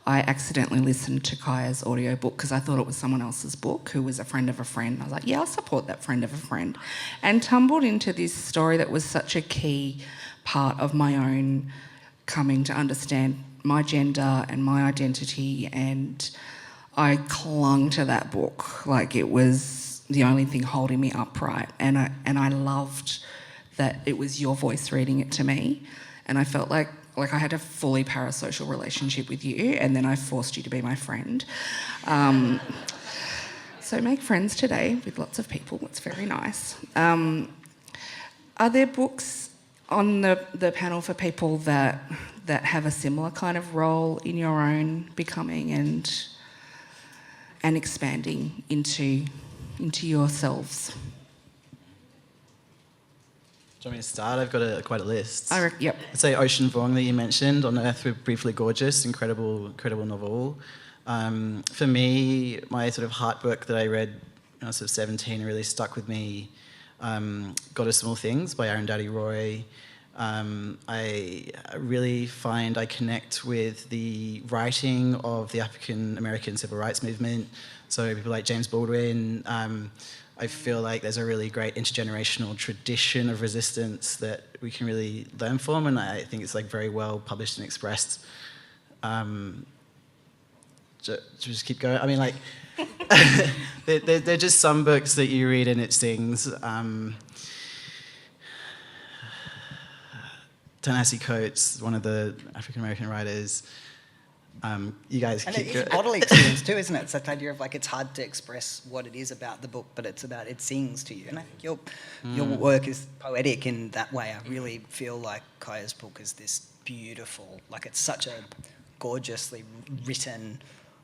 Speaker 3: I accidentally listened to Kaya's audiobook because I thought it was someone else's book who was a friend of a friend. I was like, yeah, I'll support that friend of a friend. And tumbled into this story that was such a key part of my own coming to understand my gender and my identity, and I clung to that book like it was the only thing holding me upright, and I loved that it was your voice reading it to me, and I felt like I had a fully parasocial relationship with you, and then I forced you to be my friend. So make friends today with lots of people. It's very nice. Are there books on the panel for people that have a similar kind of role in your own becoming and expanding into yourselves?
Speaker 5: Do you want me to start? I've got quite a list.
Speaker 3: Yep.
Speaker 5: I'd say Ocean Vuong that you mentioned, On Earth We're Briefly Gorgeous, incredible novel. For me, my sort of heart book that I read when I was sort of 17 and really stuck with me, God of Small Things by Arundhati Roy. I really find I connect with the writing of the African American civil rights movement. So people like James Baldwin. I feel like there's a really great intergenerational tradition of resistance that we can really learn from, and I think it's like very well published and expressed. Just keep going. I mean, like, they're just some books that you read and it stings. Ta-Nehisi Coates, one of the African American writers. You guys
Speaker 4: And
Speaker 5: keep
Speaker 4: it is
Speaker 5: going.
Speaker 4: a bodily experience too, isn't it? It's that idea of like it's hard to express what it is about the book, but it's about it sings to you. And I think your work is poetic in that way. I really feel like Kaya's book is this beautiful, like it's such a gorgeously written,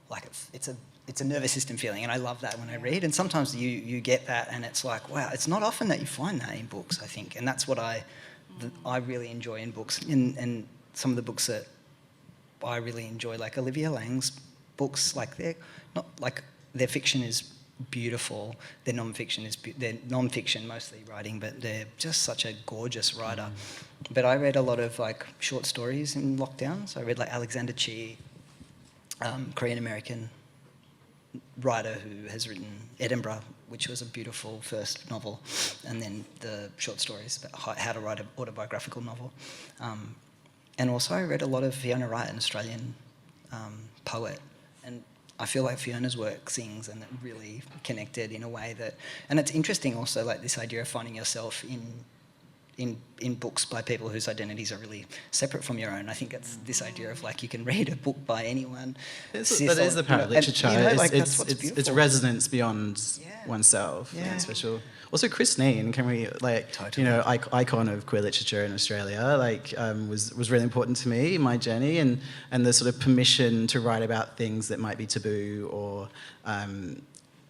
Speaker 4: like it's a nervous system feeling, and I love that when I read. And sometimes you get that, and it's like, wow, it's not often that you find that in books, I think, and that's what I really enjoy in books. And some of the books that I really enjoy, like Olivia Lang's books, like they're not like their fiction is beautiful, their non-fiction is they're non-fiction mostly writing, but they're just such a gorgeous writer. But I read a lot of like short stories in lockdown. So I read like Alexander Chee, Korean American writer who has written Edinburgh, which was a beautiful first novel, and then the short stories about how to write an autobiographical novel. And also I read a lot of Fiona Wright, an Australian poet, and I feel like Fiona's work sings and it really connected in a way that, and it's interesting also, like this idea of finding yourself in books by people whose identities are really separate from your own. I think it's this idea of like you can read a book by anyone.
Speaker 5: That is the power of literature.
Speaker 4: That's what's
Speaker 5: It's
Speaker 4: beautiful.
Speaker 5: resonance beyond
Speaker 4: Yeah.
Speaker 5: oneself.
Speaker 4: Yeah.
Speaker 5: Yeah, special. Also, Chris Neen, can we
Speaker 4: Totally.
Speaker 5: icon of queer literature in Australia, was really important to me in my journey, and the sort of permission to write about things that might be taboo or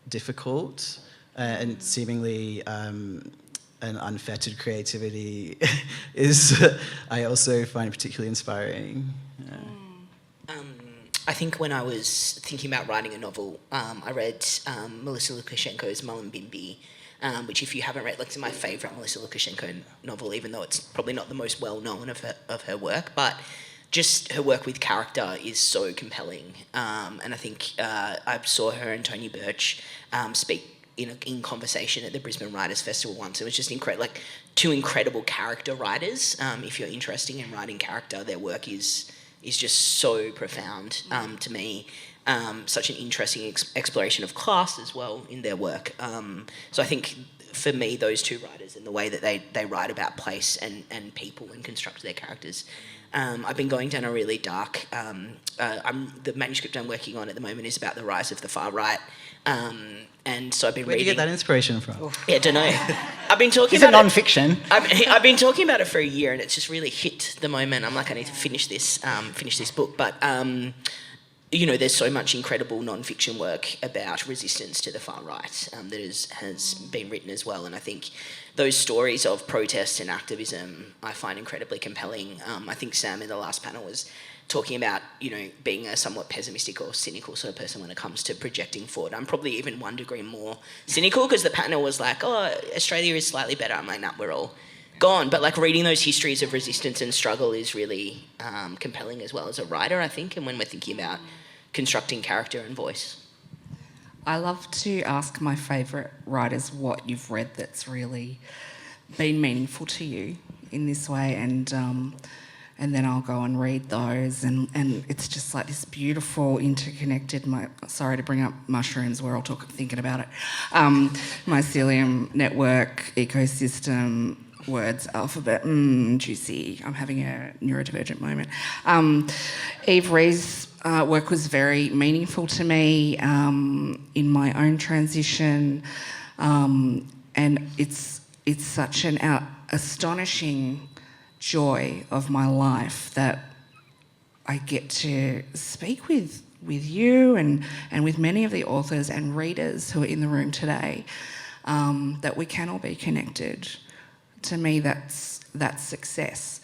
Speaker 5: difficult, and seemingly an unfettered creativity is I also find particularly inspiring. Yeah.
Speaker 2: I think when I was thinking about writing a novel, I read Melissa Lukashenko's Mullumbimby, which if you haven't read, it's my favourite Melissa Lukashenko novel, even though it's probably not the most well-known of her work, but just her work with character is so compelling. And I think I saw her and Tony Birch speak in conversation at the Brisbane Writers Festival once. It was just incredible, like two incredible character writers. If you're interested in writing character, their work is just so profound to me. Such an interesting exploration of class as well in their work. So I think for me, those two writers and the way that they write about place and people and construct their characters. I've been going down a really dark... the manuscript I'm working on at the moment is about the rise of the far right. And so I've been
Speaker 5: Where do you
Speaker 2: reading...
Speaker 5: get that inspiration from?
Speaker 2: Yeah, I don't know. I've been talking
Speaker 4: Is it
Speaker 2: about
Speaker 4: non-fiction?
Speaker 2: I've been talking about it for a year, and it's just really hit the moment. I'm like, I need to finish this book. But there's so much incredible non-fiction work about resistance to the far right that has been written as well. And I think those stories of protest and activism I find incredibly compelling. I think Sam in the last panel was talking about, being a somewhat pessimistic or cynical sort of person when it comes to projecting forward. I'm probably even 1 degree more cynical, because the panel was like, oh, Australia is slightly better. I'm like, nah, we're all gone. But reading those histories of resistance and struggle is really compelling as well as a writer, I think, and when we're thinking about constructing character and voice.
Speaker 3: I love to ask my favourite writers what you've read that's really been meaningful to you in this way, and then I'll go and read those, and it's just like this beautiful interconnected, sorry to bring up mushrooms, we're all thinking about it, mycelium network, ecosystem, words, alphabet, juicy. I'm having a neurodivergent moment. Eve Ree's work was very meaningful to me in my own transition, and it's such an astonishing joy of my life that I get to speak with you and with many of the authors and readers who are in the room today, that we can all be connected. To me, that's success.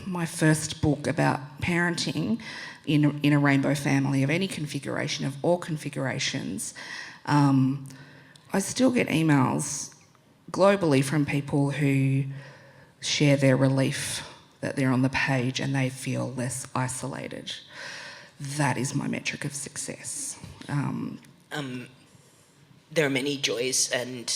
Speaker 3: My first book about parenting in a rainbow family of any configuration, of all configurations, I still get emails globally from people who share their relief that they're on the page and they feel less isolated. That is my metric of success.
Speaker 2: There are many joys and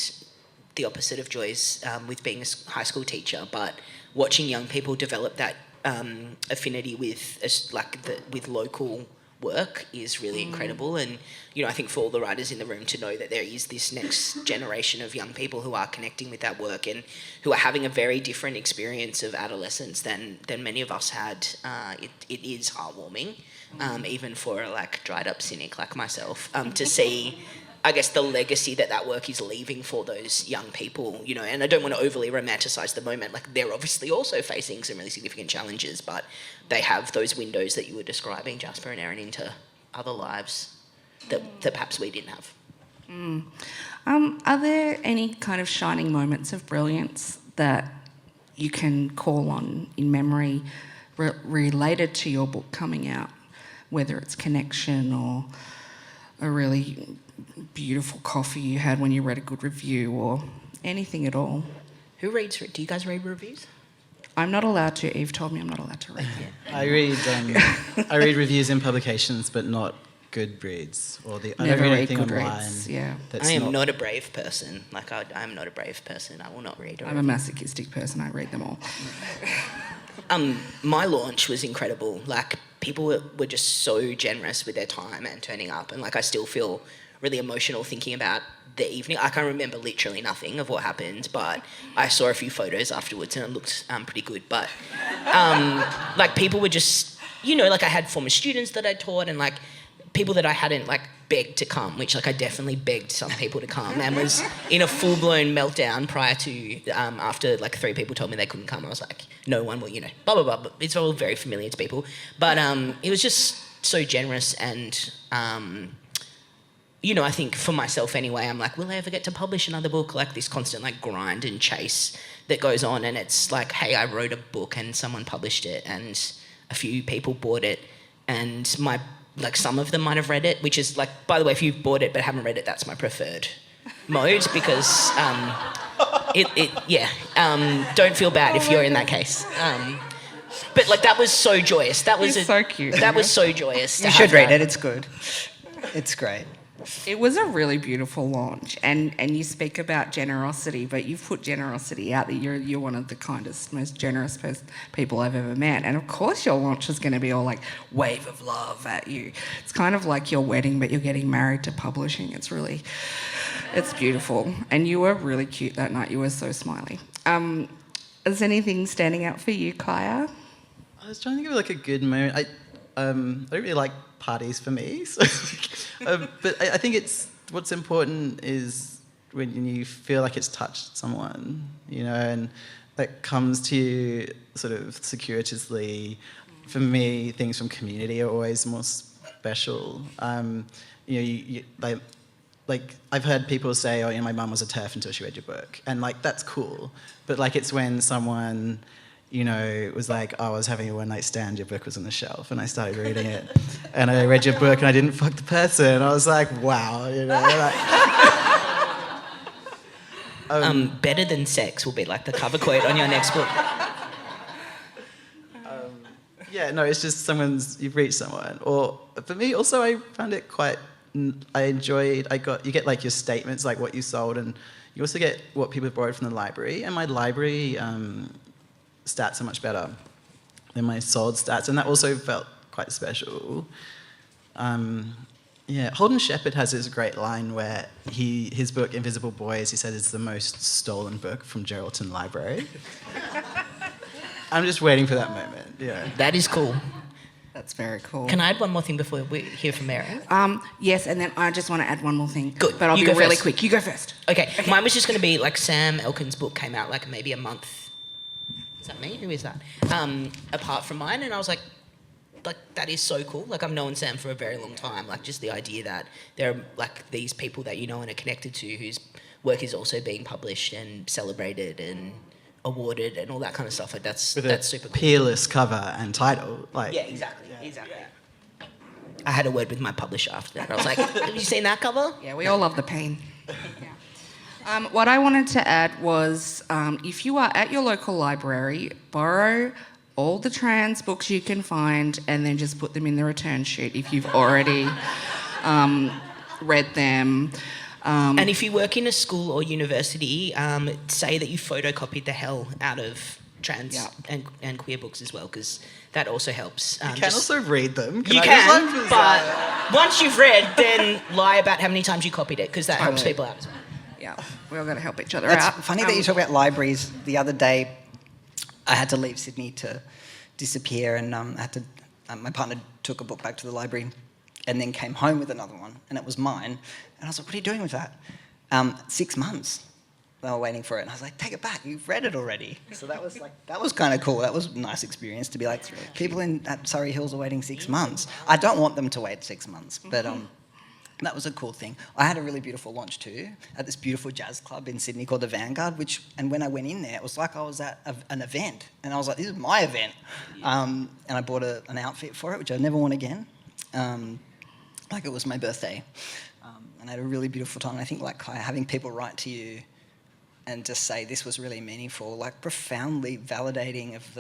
Speaker 2: the opposite of joys with being a high school teacher, but watching young people develop that affinity with local work is really incredible. And I think for all the writers in the room to know that there is this next generation of young people who are connecting with that work and who are having a very different experience of adolescence than many of us had, it is heartwarming, even for a dried up cynic like myself, to see, I guess, the legacy that work is leaving for those young people, and I don't want to overly romanticize the moment. They're obviously also facing some really significant challenges, but they have those windows that you were describing, Jasper and Erin, into other lives that perhaps we didn't have.
Speaker 3: Are there any kind of shining moments of brilliance that you can call on in memory related to your book coming out, whether it's connection or a really beautiful coffee you had when you read a good review or anything at all?
Speaker 2: Who reads? Do you guys read reviews?
Speaker 3: I'm not allowed to. Eve told me I'm not allowed to read.
Speaker 5: I read reviews in publications, but not Goodreads or I don't
Speaker 3: Never
Speaker 5: read
Speaker 3: read
Speaker 5: anything online.
Speaker 3: Goodreads, yeah.
Speaker 5: That's
Speaker 2: I am not a brave person. Like, I'm not a brave person. I will not read.
Speaker 3: I'm a masochistic person. I read them all.
Speaker 2: My launch was incredible. Like, people were just so generous with their time and turning up. And, like, I still feel really emotional thinking about the evening. I can't remember literally nothing of what happened, but I saw a few photos afterwards and it looked pretty good. But, like, people were just, you know, like, I had former students that I taught and, like, people that I hadn't, like, begged to come, which, like, I definitely begged some people to come and was in a full-blown meltdown prior to, after, like, 3 people told me they couldn't come. I was like, no one will, you know, blah, blah, blah. But it's all very familiar to people. But it was just so generous and, you know, I think for myself anyway, I'm like, will I ever get to publish another book? Like, this constant, like, grind and chase that goes on. And it's like, hey, I wrote a book and someone published it and a few people bought it and some of them might have read it, which is, like, by the way, if you've bought it but haven't read it, that's my preferred mode because don't feel bad if you're in that case. But, like, that was so joyous. That was
Speaker 3: so cute.
Speaker 2: That was so joyous.
Speaker 4: You should read it. It's good. It's great.
Speaker 3: It was a really beautiful launch, and you speak about generosity, but you've put generosity out there. You're one of the kindest, most generous people I've ever met, and of course your launch is going to be all like wave of love at you. It's kind of like your wedding, but you're getting married to publishing. It's beautiful, and you were really cute that night. You were so smiley. Is anything standing out for you, Kaya?
Speaker 5: I was trying to think of like a good moment. I don't really like parties for me, so but I think what's important is when you feel like it's touched someone, you know, and that comes to you sort of circuitously. For me, things from community are always more special. You know, like I've heard people say, oh, you know, my mum was a TERF until she read your book, and like that's cool. But like it's when someone, you know, was like, oh, I was having a one-night stand, your book was on the shelf, and I started reading it, and I read your book, and I didn't fuck the person. I was like, wow, you know. Like,
Speaker 2: better than sex will be like the cover quote on your next book.
Speaker 5: Yeah, no, it's just you've reached someone. Or for me, also, I found it quite. You get like your statements, like what you sold, and you also get what people borrowed from the library. And my library stats are much better than my sold stats, and that also felt quite special. Holden Shepherd has this great line where his book Invisible Boys, he said, is the most stolen book from Geraldton Library. I'm just waiting for that moment. Yeah,
Speaker 2: That is cool.
Speaker 3: That's very cool.
Speaker 2: Can I add one more thing before we hear from Mary?
Speaker 3: Yes, and then I just want to add one more thing.
Speaker 2: Good.
Speaker 3: But I'll
Speaker 2: You
Speaker 3: be
Speaker 2: go
Speaker 3: really
Speaker 2: first.
Speaker 3: quick. You go first.
Speaker 2: Okay. Mine was just going to be like Sam Elkin's book came out like maybe a month. Is that me? Who is that? Apart from mine, and I was like, that is so cool. Like, I've known Sam for a very long time. Like, just the idea that there are like these people that you know and are connected to whose work is also being published and celebrated and awarded and all that kind of stuff. Like, that's super cool.
Speaker 5: Peerless cover and title. Like,
Speaker 2: Yeah, exactly. I had a word with my publisher after that. I was like, have you seen that cover?
Speaker 3: Yeah, we all love the pain. What I wanted to add was if you are at your local library, borrow all the trans books you can find and then just put them in the return chute if you've already read them.
Speaker 2: And if you work in a school or university, say that you photocopied the hell out of trans and queer books as well, because that also helps.
Speaker 5: you can also read them.
Speaker 2: You can, but once you've read, then lie about how many times you copied it, because that helps people out as well.
Speaker 3: Yeah, we all got to help each other
Speaker 4: That's
Speaker 3: out.
Speaker 4: funny that you talk about libraries. The other day, I had to leave Sydney to disappear, and my partner took a book back to the library and then came home with another one, and it was mine. And I was like, what are you doing with that? 6 months. They were waiting for it, and I was like, take it back, you've read it already. So that was kind of cool. That was a nice experience to be like, people at Surrey Hills are waiting 6 months. I don't want them to wait 6 months, but that was a cool thing. I had a really beautiful launch too at this beautiful jazz club in Sydney called the Vanguard, and when I went in there, it was like I was at an event, and I was like, this is my event. And I bought an outfit for it, which I'd never worn again, like it was my birthday. And I had a really beautiful time. And I think like having people write to you and just say this was really meaningful, like profoundly validating of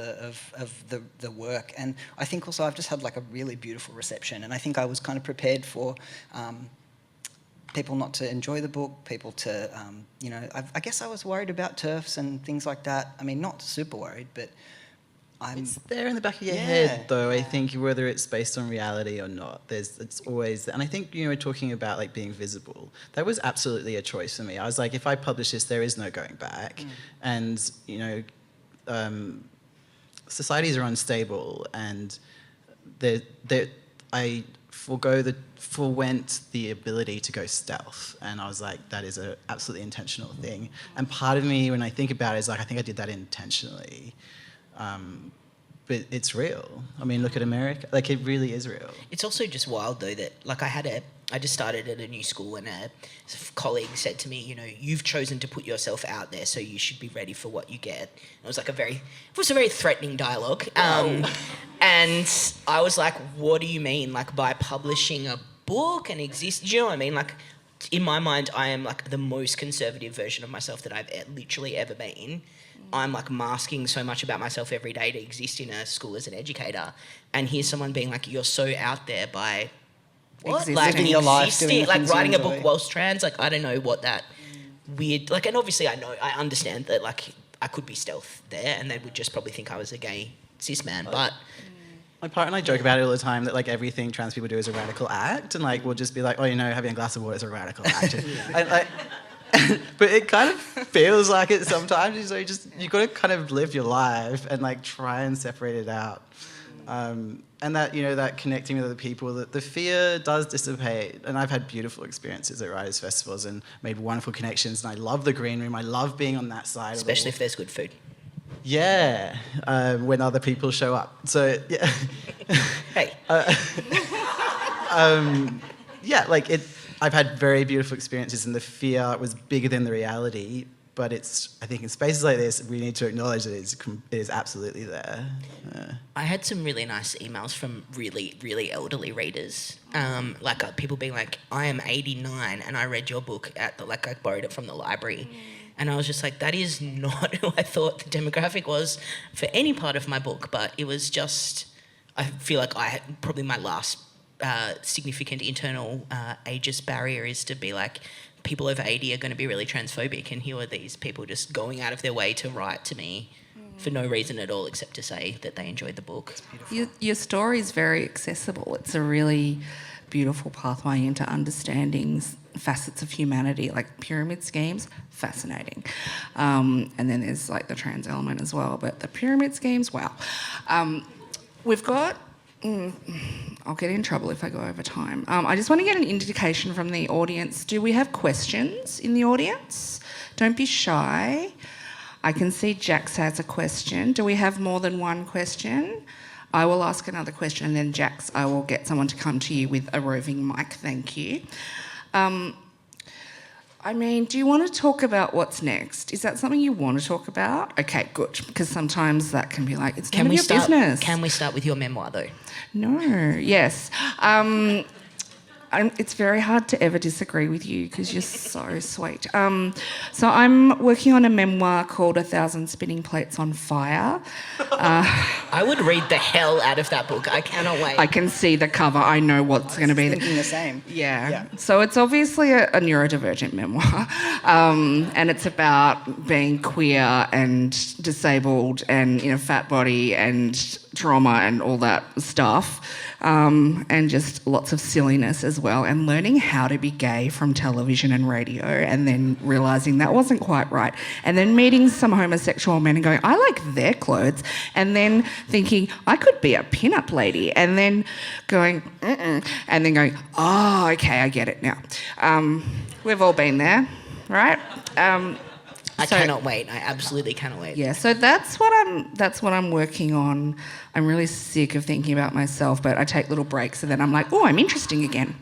Speaker 4: the work. And I think also I've just had like a really beautiful reception, and I think I was kind of prepared for people not to enjoy the book, people to, I guess I was worried about TERFs and things like that. I mean, not super worried, but
Speaker 5: It's there in the back of your
Speaker 4: Yeah.
Speaker 5: head, though. I think whether it's based on reality or not, it's always. And I think talking about like being visible, that was absolutely a choice for me. I was like, if I publish this, there is no going back, and societies are unstable, and I forwent the ability to go stealth, and I was like, that is a absolutely intentional thing. And part of me, when I think about it, is like, I think I did that intentionally. But it's real. I mean, look at America. Like, it really is real.
Speaker 2: It's also just wild though that like I just started at a new school, and a colleague said to me, you've chosen to put yourself out there, so you should be ready for what you get. And it was like a very threatening dialogue. And I was like, what do you mean? Like, by publishing a book and exist? Do you know what I mean? Like, in my mind, I am like the most conservative version of myself that I've literally ever been. I'm like masking so much about myself every day to exist in a school as an educator, and here's someone being like, "You're so out there by what?
Speaker 3: Existing.
Speaker 2: Like
Speaker 4: Living your life,
Speaker 2: existing,
Speaker 4: doing the
Speaker 2: like
Speaker 4: things you
Speaker 2: writing a
Speaker 4: enjoy."
Speaker 2: book whilst trans." Like, I don't know what that weird like, and obviously I understand that like I could be stealth there, and they would just probably think I was a gay cis man, but.
Speaker 5: My partner and I joke about it all the time that like everything trans people do is a radical act, and like we'll just be like, oh, having a glass of water is a radical act. And, like, but it kind of feels like it sometimes. So you got to kind of live your life and like try and separate it out. And that that connecting with other people, that the fear does dissipate. And I've had beautiful experiences at writers' festivals and made wonderful connections. And I love the green room. I love being on that side.
Speaker 2: Especially if there's good food.
Speaker 5: Yeah, when other people show up. So yeah.
Speaker 2: Hey.
Speaker 5: Yeah, like I've had very beautiful experiences, and the fear was bigger than the reality. But I think in spaces like this, we need to acknowledge that it is absolutely there.
Speaker 2: I had some really nice emails from really, really elderly readers. People being like, I am 89 and I read your book I borrowed it from the library. And I was just like, that is not who I thought the demographic was for any part of my book. But it was just, I feel like I had probably my last significant internal ageist barrier is to be like, people over 80 are going to be really transphobic, and here are these people just going out of their way to write to me for no reason at all except to say that they enjoyed the book.
Speaker 3: Your story is very accessible. It's a really beautiful pathway into understanding facets of humanity, like pyramid schemes, fascinating. And then there's like the trans element as well, but the pyramid schemes, wow. We've got... I'll get in trouble if I go over time. I just want to get an indication from the audience. Do we have questions in the audience? Don't be shy. I can see Jax has a question. Do we have more than one question? I will ask another question, and then Jax, I will get someone to come to you with a roving mic. Thank you. Do you want to talk about what's next? Is that something you want to talk about? Okay, good, because sometimes that can be like, it's none of your business.
Speaker 2: Can we start with your memoir, though?
Speaker 3: No, yes. It's very hard to ever disagree with you because you're so sweet. So I'm working on a memoir called 1,000 Spinning Plates on Fire.
Speaker 2: I would read the hell out of that book. I cannot wait.
Speaker 3: I can see the cover. I know what's going to be
Speaker 4: thinking the same.
Speaker 3: Yeah. So it's obviously a neurodivergent memoir, and it's about being queer and disabled and in a fat body and trauma and all that stuff, and just lots of silliness as well, and learning how to be gay from television and radio, and then realising that wasn't quite right, and then meeting some homosexual men and going, I like their clothes, and then thinking, I could be a pin-up lady, and then going, and then going, oh, okay, I get it now. We've all been there, right?
Speaker 2: I cannot wait. I absolutely cannot wait.
Speaker 3: Yeah, so that's what I'm working on. I'm really sick of thinking about myself, but I take little breaks and then I'm like, oh, I'm interesting again.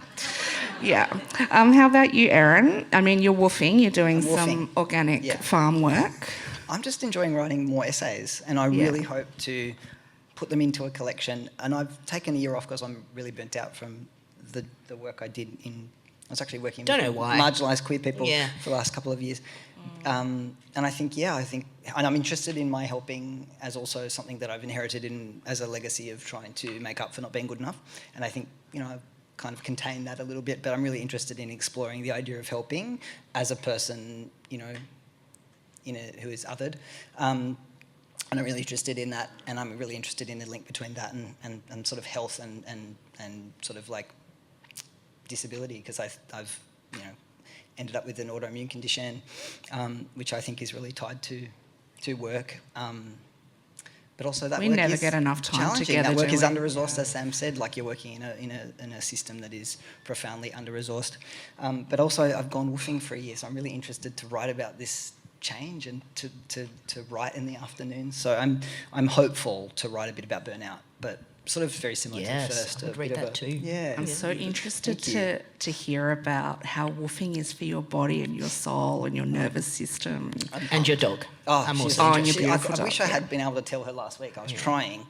Speaker 3: Yeah. How about you, Erin? You're woofing. You're doing some organic farm work.
Speaker 4: I'm just enjoying writing more essays, and I really hope to put them into a collection. And I've taken a year off because I'm really burnt out from the work I did in I was actually working
Speaker 2: Don't
Speaker 4: with
Speaker 2: know why.
Speaker 4: marginalised queer people
Speaker 2: Yeah.
Speaker 4: for the last couple of years. And I think, and I'm interested in my helping as also something that I've inherited as a legacy of trying to make up for not being good enough. And I think, I've kind of contained that a little bit, but I'm really interested in exploring the idea of helping as a person, who is othered. And I'm really interested in that, and I'm really interested in the link between that and sort of health and sort of like disability, because I've ended up with an autoimmune condition, which I think is really tied to work. But also that
Speaker 3: We
Speaker 4: work
Speaker 3: never
Speaker 4: is
Speaker 3: get enough time
Speaker 4: challenging.
Speaker 3: together,
Speaker 4: That work
Speaker 3: do
Speaker 4: is
Speaker 3: we?
Speaker 4: under-resourced, as Sam said. Like, you're working in a system that is profoundly under-resourced. But also, I've gone woofing for a year, so I'm really interested to write about this change and to write in the afternoon. So I'm hopeful to write a bit about burnout, but sort of very similar to the
Speaker 2: Yes,
Speaker 4: first.
Speaker 2: I would
Speaker 4: a
Speaker 2: read
Speaker 4: bit of
Speaker 2: that too.
Speaker 4: Yeah.
Speaker 3: I'm so interested
Speaker 4: Thank you.
Speaker 3: to hear about how woofing is for your body and your soul and your nervous system.
Speaker 2: And your dog.
Speaker 4: Oh,
Speaker 2: I'm
Speaker 4: she's-
Speaker 2: also
Speaker 3: Oh, and
Speaker 2: interested.
Speaker 3: your
Speaker 4: I
Speaker 3: beautiful
Speaker 4: wish
Speaker 3: dog,
Speaker 4: I had been able to tell her last week. I was trying.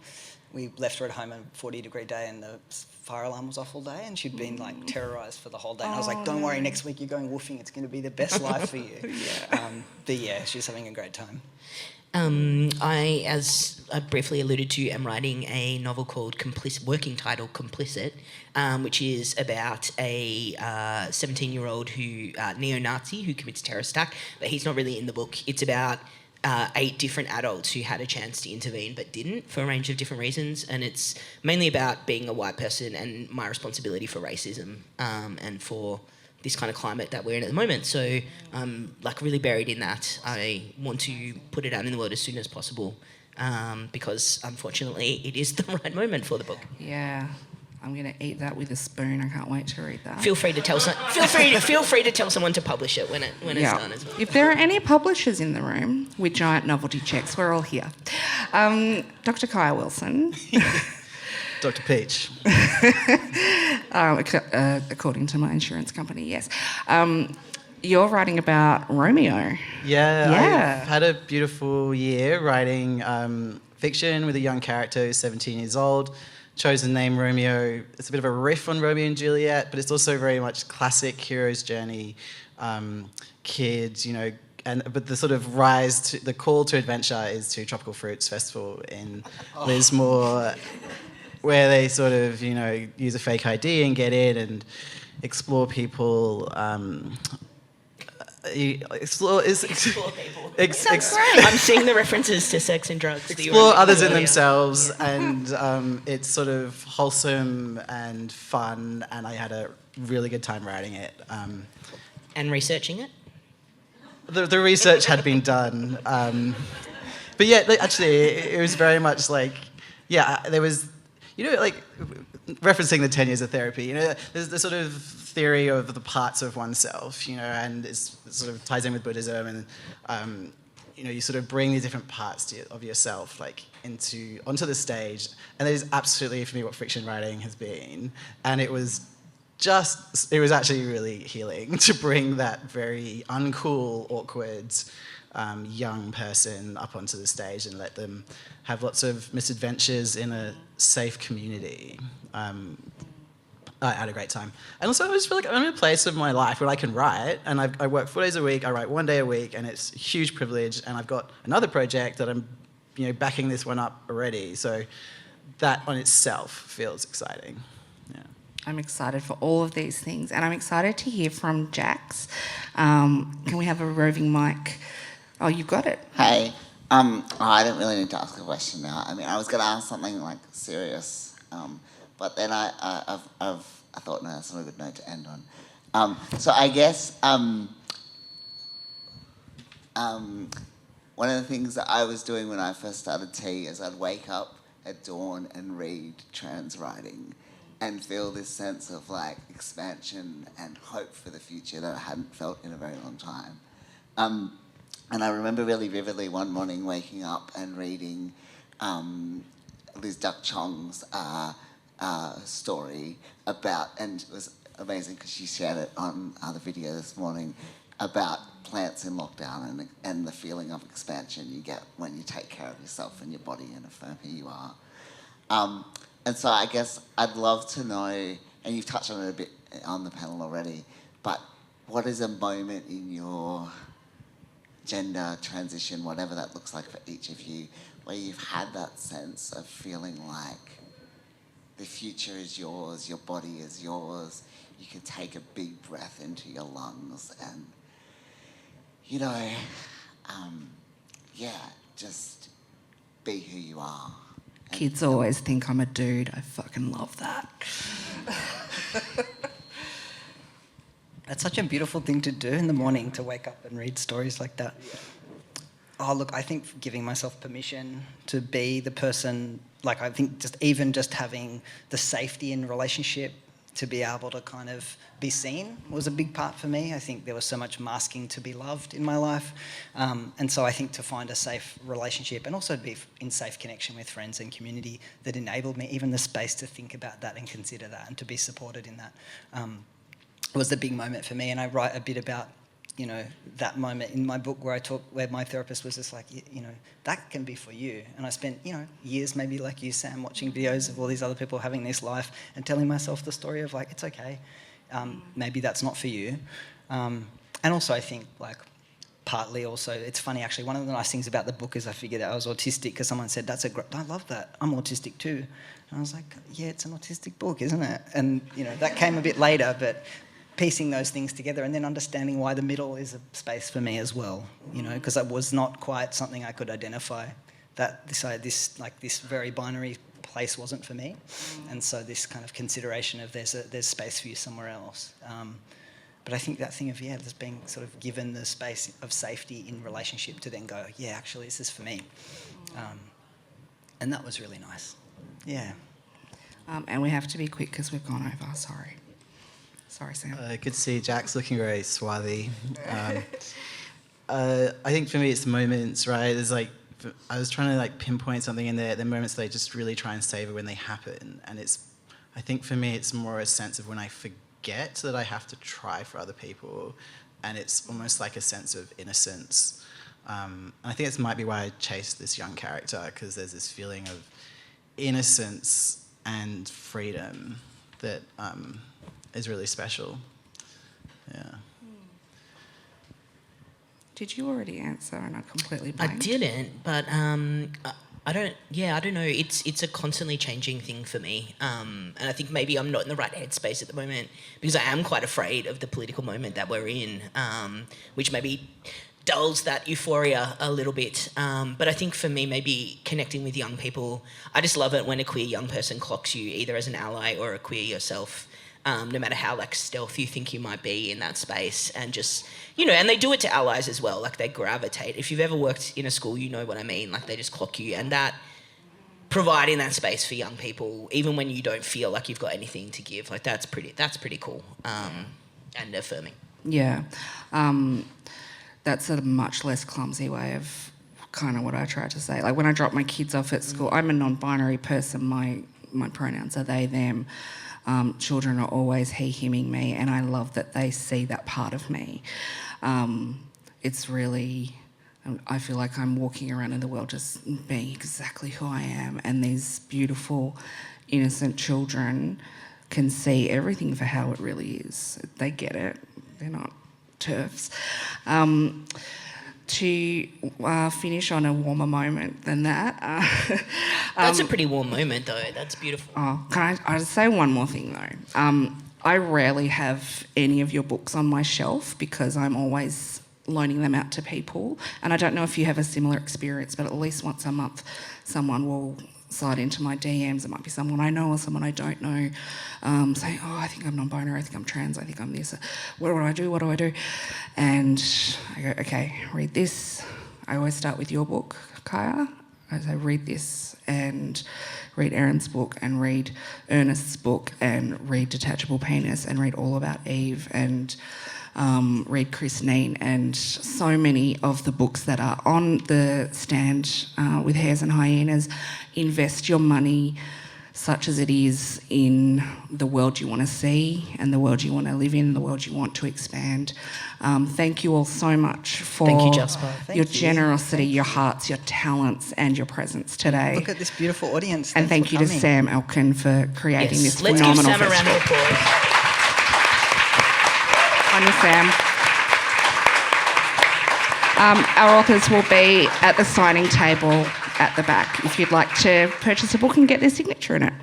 Speaker 4: We left her at home on a 40-degree day, and the fire alarm was off all day, and she'd been like terrorised for the whole day. And I was like, "Don't worry, next week you're going woofing. It's going to be the best life for you." But yeah, she's having a great time.
Speaker 2: I, as I briefly alluded to, am writing a novel called Complicit, working title Complicit, which is about a 17-year-old neo-Nazi who commits a terrorist attack, but he's not really in the book. It's about 8 different adults who had a chance to intervene but didn't for a range of different reasons, and it's mainly about being a white person and my responsibility for racism and for this kind of climate that we're in at the moment. So I'm really buried in that. I want to put it out in the world as soon as possible because unfortunately it is the right moment for the book.
Speaker 3: Yeah, I'm going to eat that with a spoon. I can't wait to read that.
Speaker 2: Feel free to tell someone to publish it when it's done as well.
Speaker 3: If there are any publishers in the room with giant novelty checks, we're all here. Dr. Kaya Wilson,
Speaker 5: Dr. Peach.
Speaker 3: according to my insurance company, yes. You're writing about Romeo.
Speaker 5: Yeah. I've had a beautiful year writing fiction with a young character who's 17 years old. Chose the name Romeo. It's a bit of a riff on Romeo and Juliet, but it's also very much classic hero's journey, kids, but the sort of the call to adventure is to Tropical Fruits Festival in Lismore, where they sort of, use a fake ID and get in and explore people. Explore people.
Speaker 2: I'm seeing the references to sex and drugs. that you were
Speaker 5: Explore others in
Speaker 2: earlier.
Speaker 5: themselves, and it's sort of wholesome and fun, and I had a really good time writing it.
Speaker 2: And researching it?
Speaker 5: The research had been done, but yeah, actually, it was very much there was, referencing the 10 years of therapy, there's the sort of theory of the parts of oneself, and it sort of ties in with Buddhism, and you sort of bring these different parts of yourself onto the stage, and that is absolutely for me what fiction writing has been, and it was actually really healing to bring that very uncool, awkward young person up onto the stage and let them have lots of misadventures in a safe community. I had a great time. And also I just feel like I'm in a place of my life where I can write, and I work 4 days a week, I write 1 day a week, and it's a huge privilege, and I've got another project that I'm backing this one up already, so that on itself feels exciting. Yeah.
Speaker 3: I'm excited for all of these things, and I'm excited to hear from Jax. Can we have a roving mic? Oh, you've got it.
Speaker 6: Hey, I don't really need to ask a question now. I mean, I was going to ask something serious, but then I thought, no, that's not a good note to end on. So I guess one of the things that I was doing when I first started tea is I'd wake up at dawn and read trans writing and feel this sense of expansion and hope for the future that I hadn't felt in a very long time. And I remember really vividly one morning waking up and reading Liz Duck Chong's story about, and it was amazing because she shared it on the video this morning, about plants in lockdown and the feeling of expansion you get when you take care of yourself and your body and affirm who you are. And so I guess I'd love to know, and you've touched on it a bit on the panel already, but what is a moment in your gender transition, whatever that looks like for each of you, where you've had that sense of feeling like the future is yours, your body is yours, you can take a big breath into your lungs and, you know, just be who you are. And
Speaker 3: Kids always think I'm a dude. I fucking love that.
Speaker 4: That's such a beautiful thing to do in the morning, to wake up and read stories like that. Oh, look, I think giving myself permission to be the person, like I think just having the safety in relationship to be able to kind of be seen was a big part for me. I think there was so much masking to be loved in my life. And so I think to find a safe relationship and also be in safe connection with friends and community that enabled me even the space to think about that and consider that and to be supported in that was the big moment for me. And I write a bit about, you know, that moment in my book where my therapist was just like, you know, that can be for you. And I spent, you know, years maybe like you, Sam, watching videos of all these other people having this life and telling myself the story of like, it's okay. Maybe that's not for you. And also I think like partly also, it's funny actually, one of the nice things about the book is I figured out I was autistic because someone said, I love that, I'm autistic too. And I was like, yeah, it's an autistic book, isn't it? And, you know, that came a bit later, but piecing those things together and then understanding why the middle is a space for me as well, you know, because that was not quite something I could identify. That this very binary place wasn't for me, and so this kind of consideration of there's space for you somewhere else. But I think that thing of just being sort of given the space of safety in relationship to then go, yeah, actually this is for me, and that was really nice. Yeah.
Speaker 3: And we have to be quick because we've gone over. Sorry, Sam.
Speaker 5: Good to see Jack's looking very swarthy. I think for me it's the moments, right? There's like, I was trying to like pinpoint something in there, the moments that I just really try and savor when they happen. And I think for me it's more a sense of when I forget that I have to try for other people, and it's almost like a sense of innocence. And I think this might be why I chased this young character, because there's this feeling of innocence and freedom that is really special. Yeah.
Speaker 3: Did you already answer and I completely blanked?
Speaker 2: I didn't, but I don't know. It's a constantly changing thing for me, and I think maybe I'm not in the right headspace at the moment because I am quite afraid of the political moment that we're in, which maybe dulls that euphoria a little bit. But I think for me, maybe connecting with young people, I just love it when a queer young person clocks you either as an ally or a queer yourself. No matter how like stealth you think you might be in that space, and just, you know, and they do it to allies as well, like they gravitate. If you've ever worked in a school, you know what I mean, like they just clock you, and that providing that space for young people, even when you don't feel like you've got anything to give, like that's pretty cool, and affirming.
Speaker 3: Yeah, that's a much less clumsy way of kind of what I tried to say. Like when I drop my kids off at school, I'm a non-binary person, my pronouns are they, them. Children are always he, himing me, and I love that they see that part of me. It's really, I feel like I'm walking around in the world just being exactly who I am, and these beautiful, innocent children can see everything for how it really is. They get it. They're not TERFs. To finish on a warmer moment than that.
Speaker 2: That's a pretty warm moment, though. That's beautiful.
Speaker 3: Oh, can I just say one more thing, though? I rarely have any of your books on my shelf because I'm always loaning them out to people. And I don't know if you have a similar experience, but at least once a month someone will slide into my DMs. It might be someone I know or someone I don't know, saying, oh, I think I'm non-binary, I think I'm trans, I think I'm this. What do I do? And I go, okay, read this. I always start with your book, Kaya. I say, read this, and read Erin's book, and read Ernest's book, and read Detachable Penis, and read All About Eve, and read Christine, and so many of the books that are on the stand with Hares and Hyenas. Invest your money, such as it is, in the world you want to see and the world you want to live in, the world you want to expand. Thank you all so much for
Speaker 2: Thank you, Jasper.
Speaker 3: your generosity, your hearts, your talents, and your presence today.
Speaker 4: Look at this beautiful audience.
Speaker 3: And thank you to
Speaker 4: coming.
Speaker 3: Sam Elkin for creating this
Speaker 2: Let's
Speaker 3: phenomenal
Speaker 2: give Sam a round of
Speaker 3: festival.
Speaker 2: applause.
Speaker 3: on you, Sam. Our authors will be at the signing table at the back if you'd like to purchase a book and get their signature in it.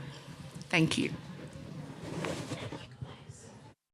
Speaker 3: Thank you.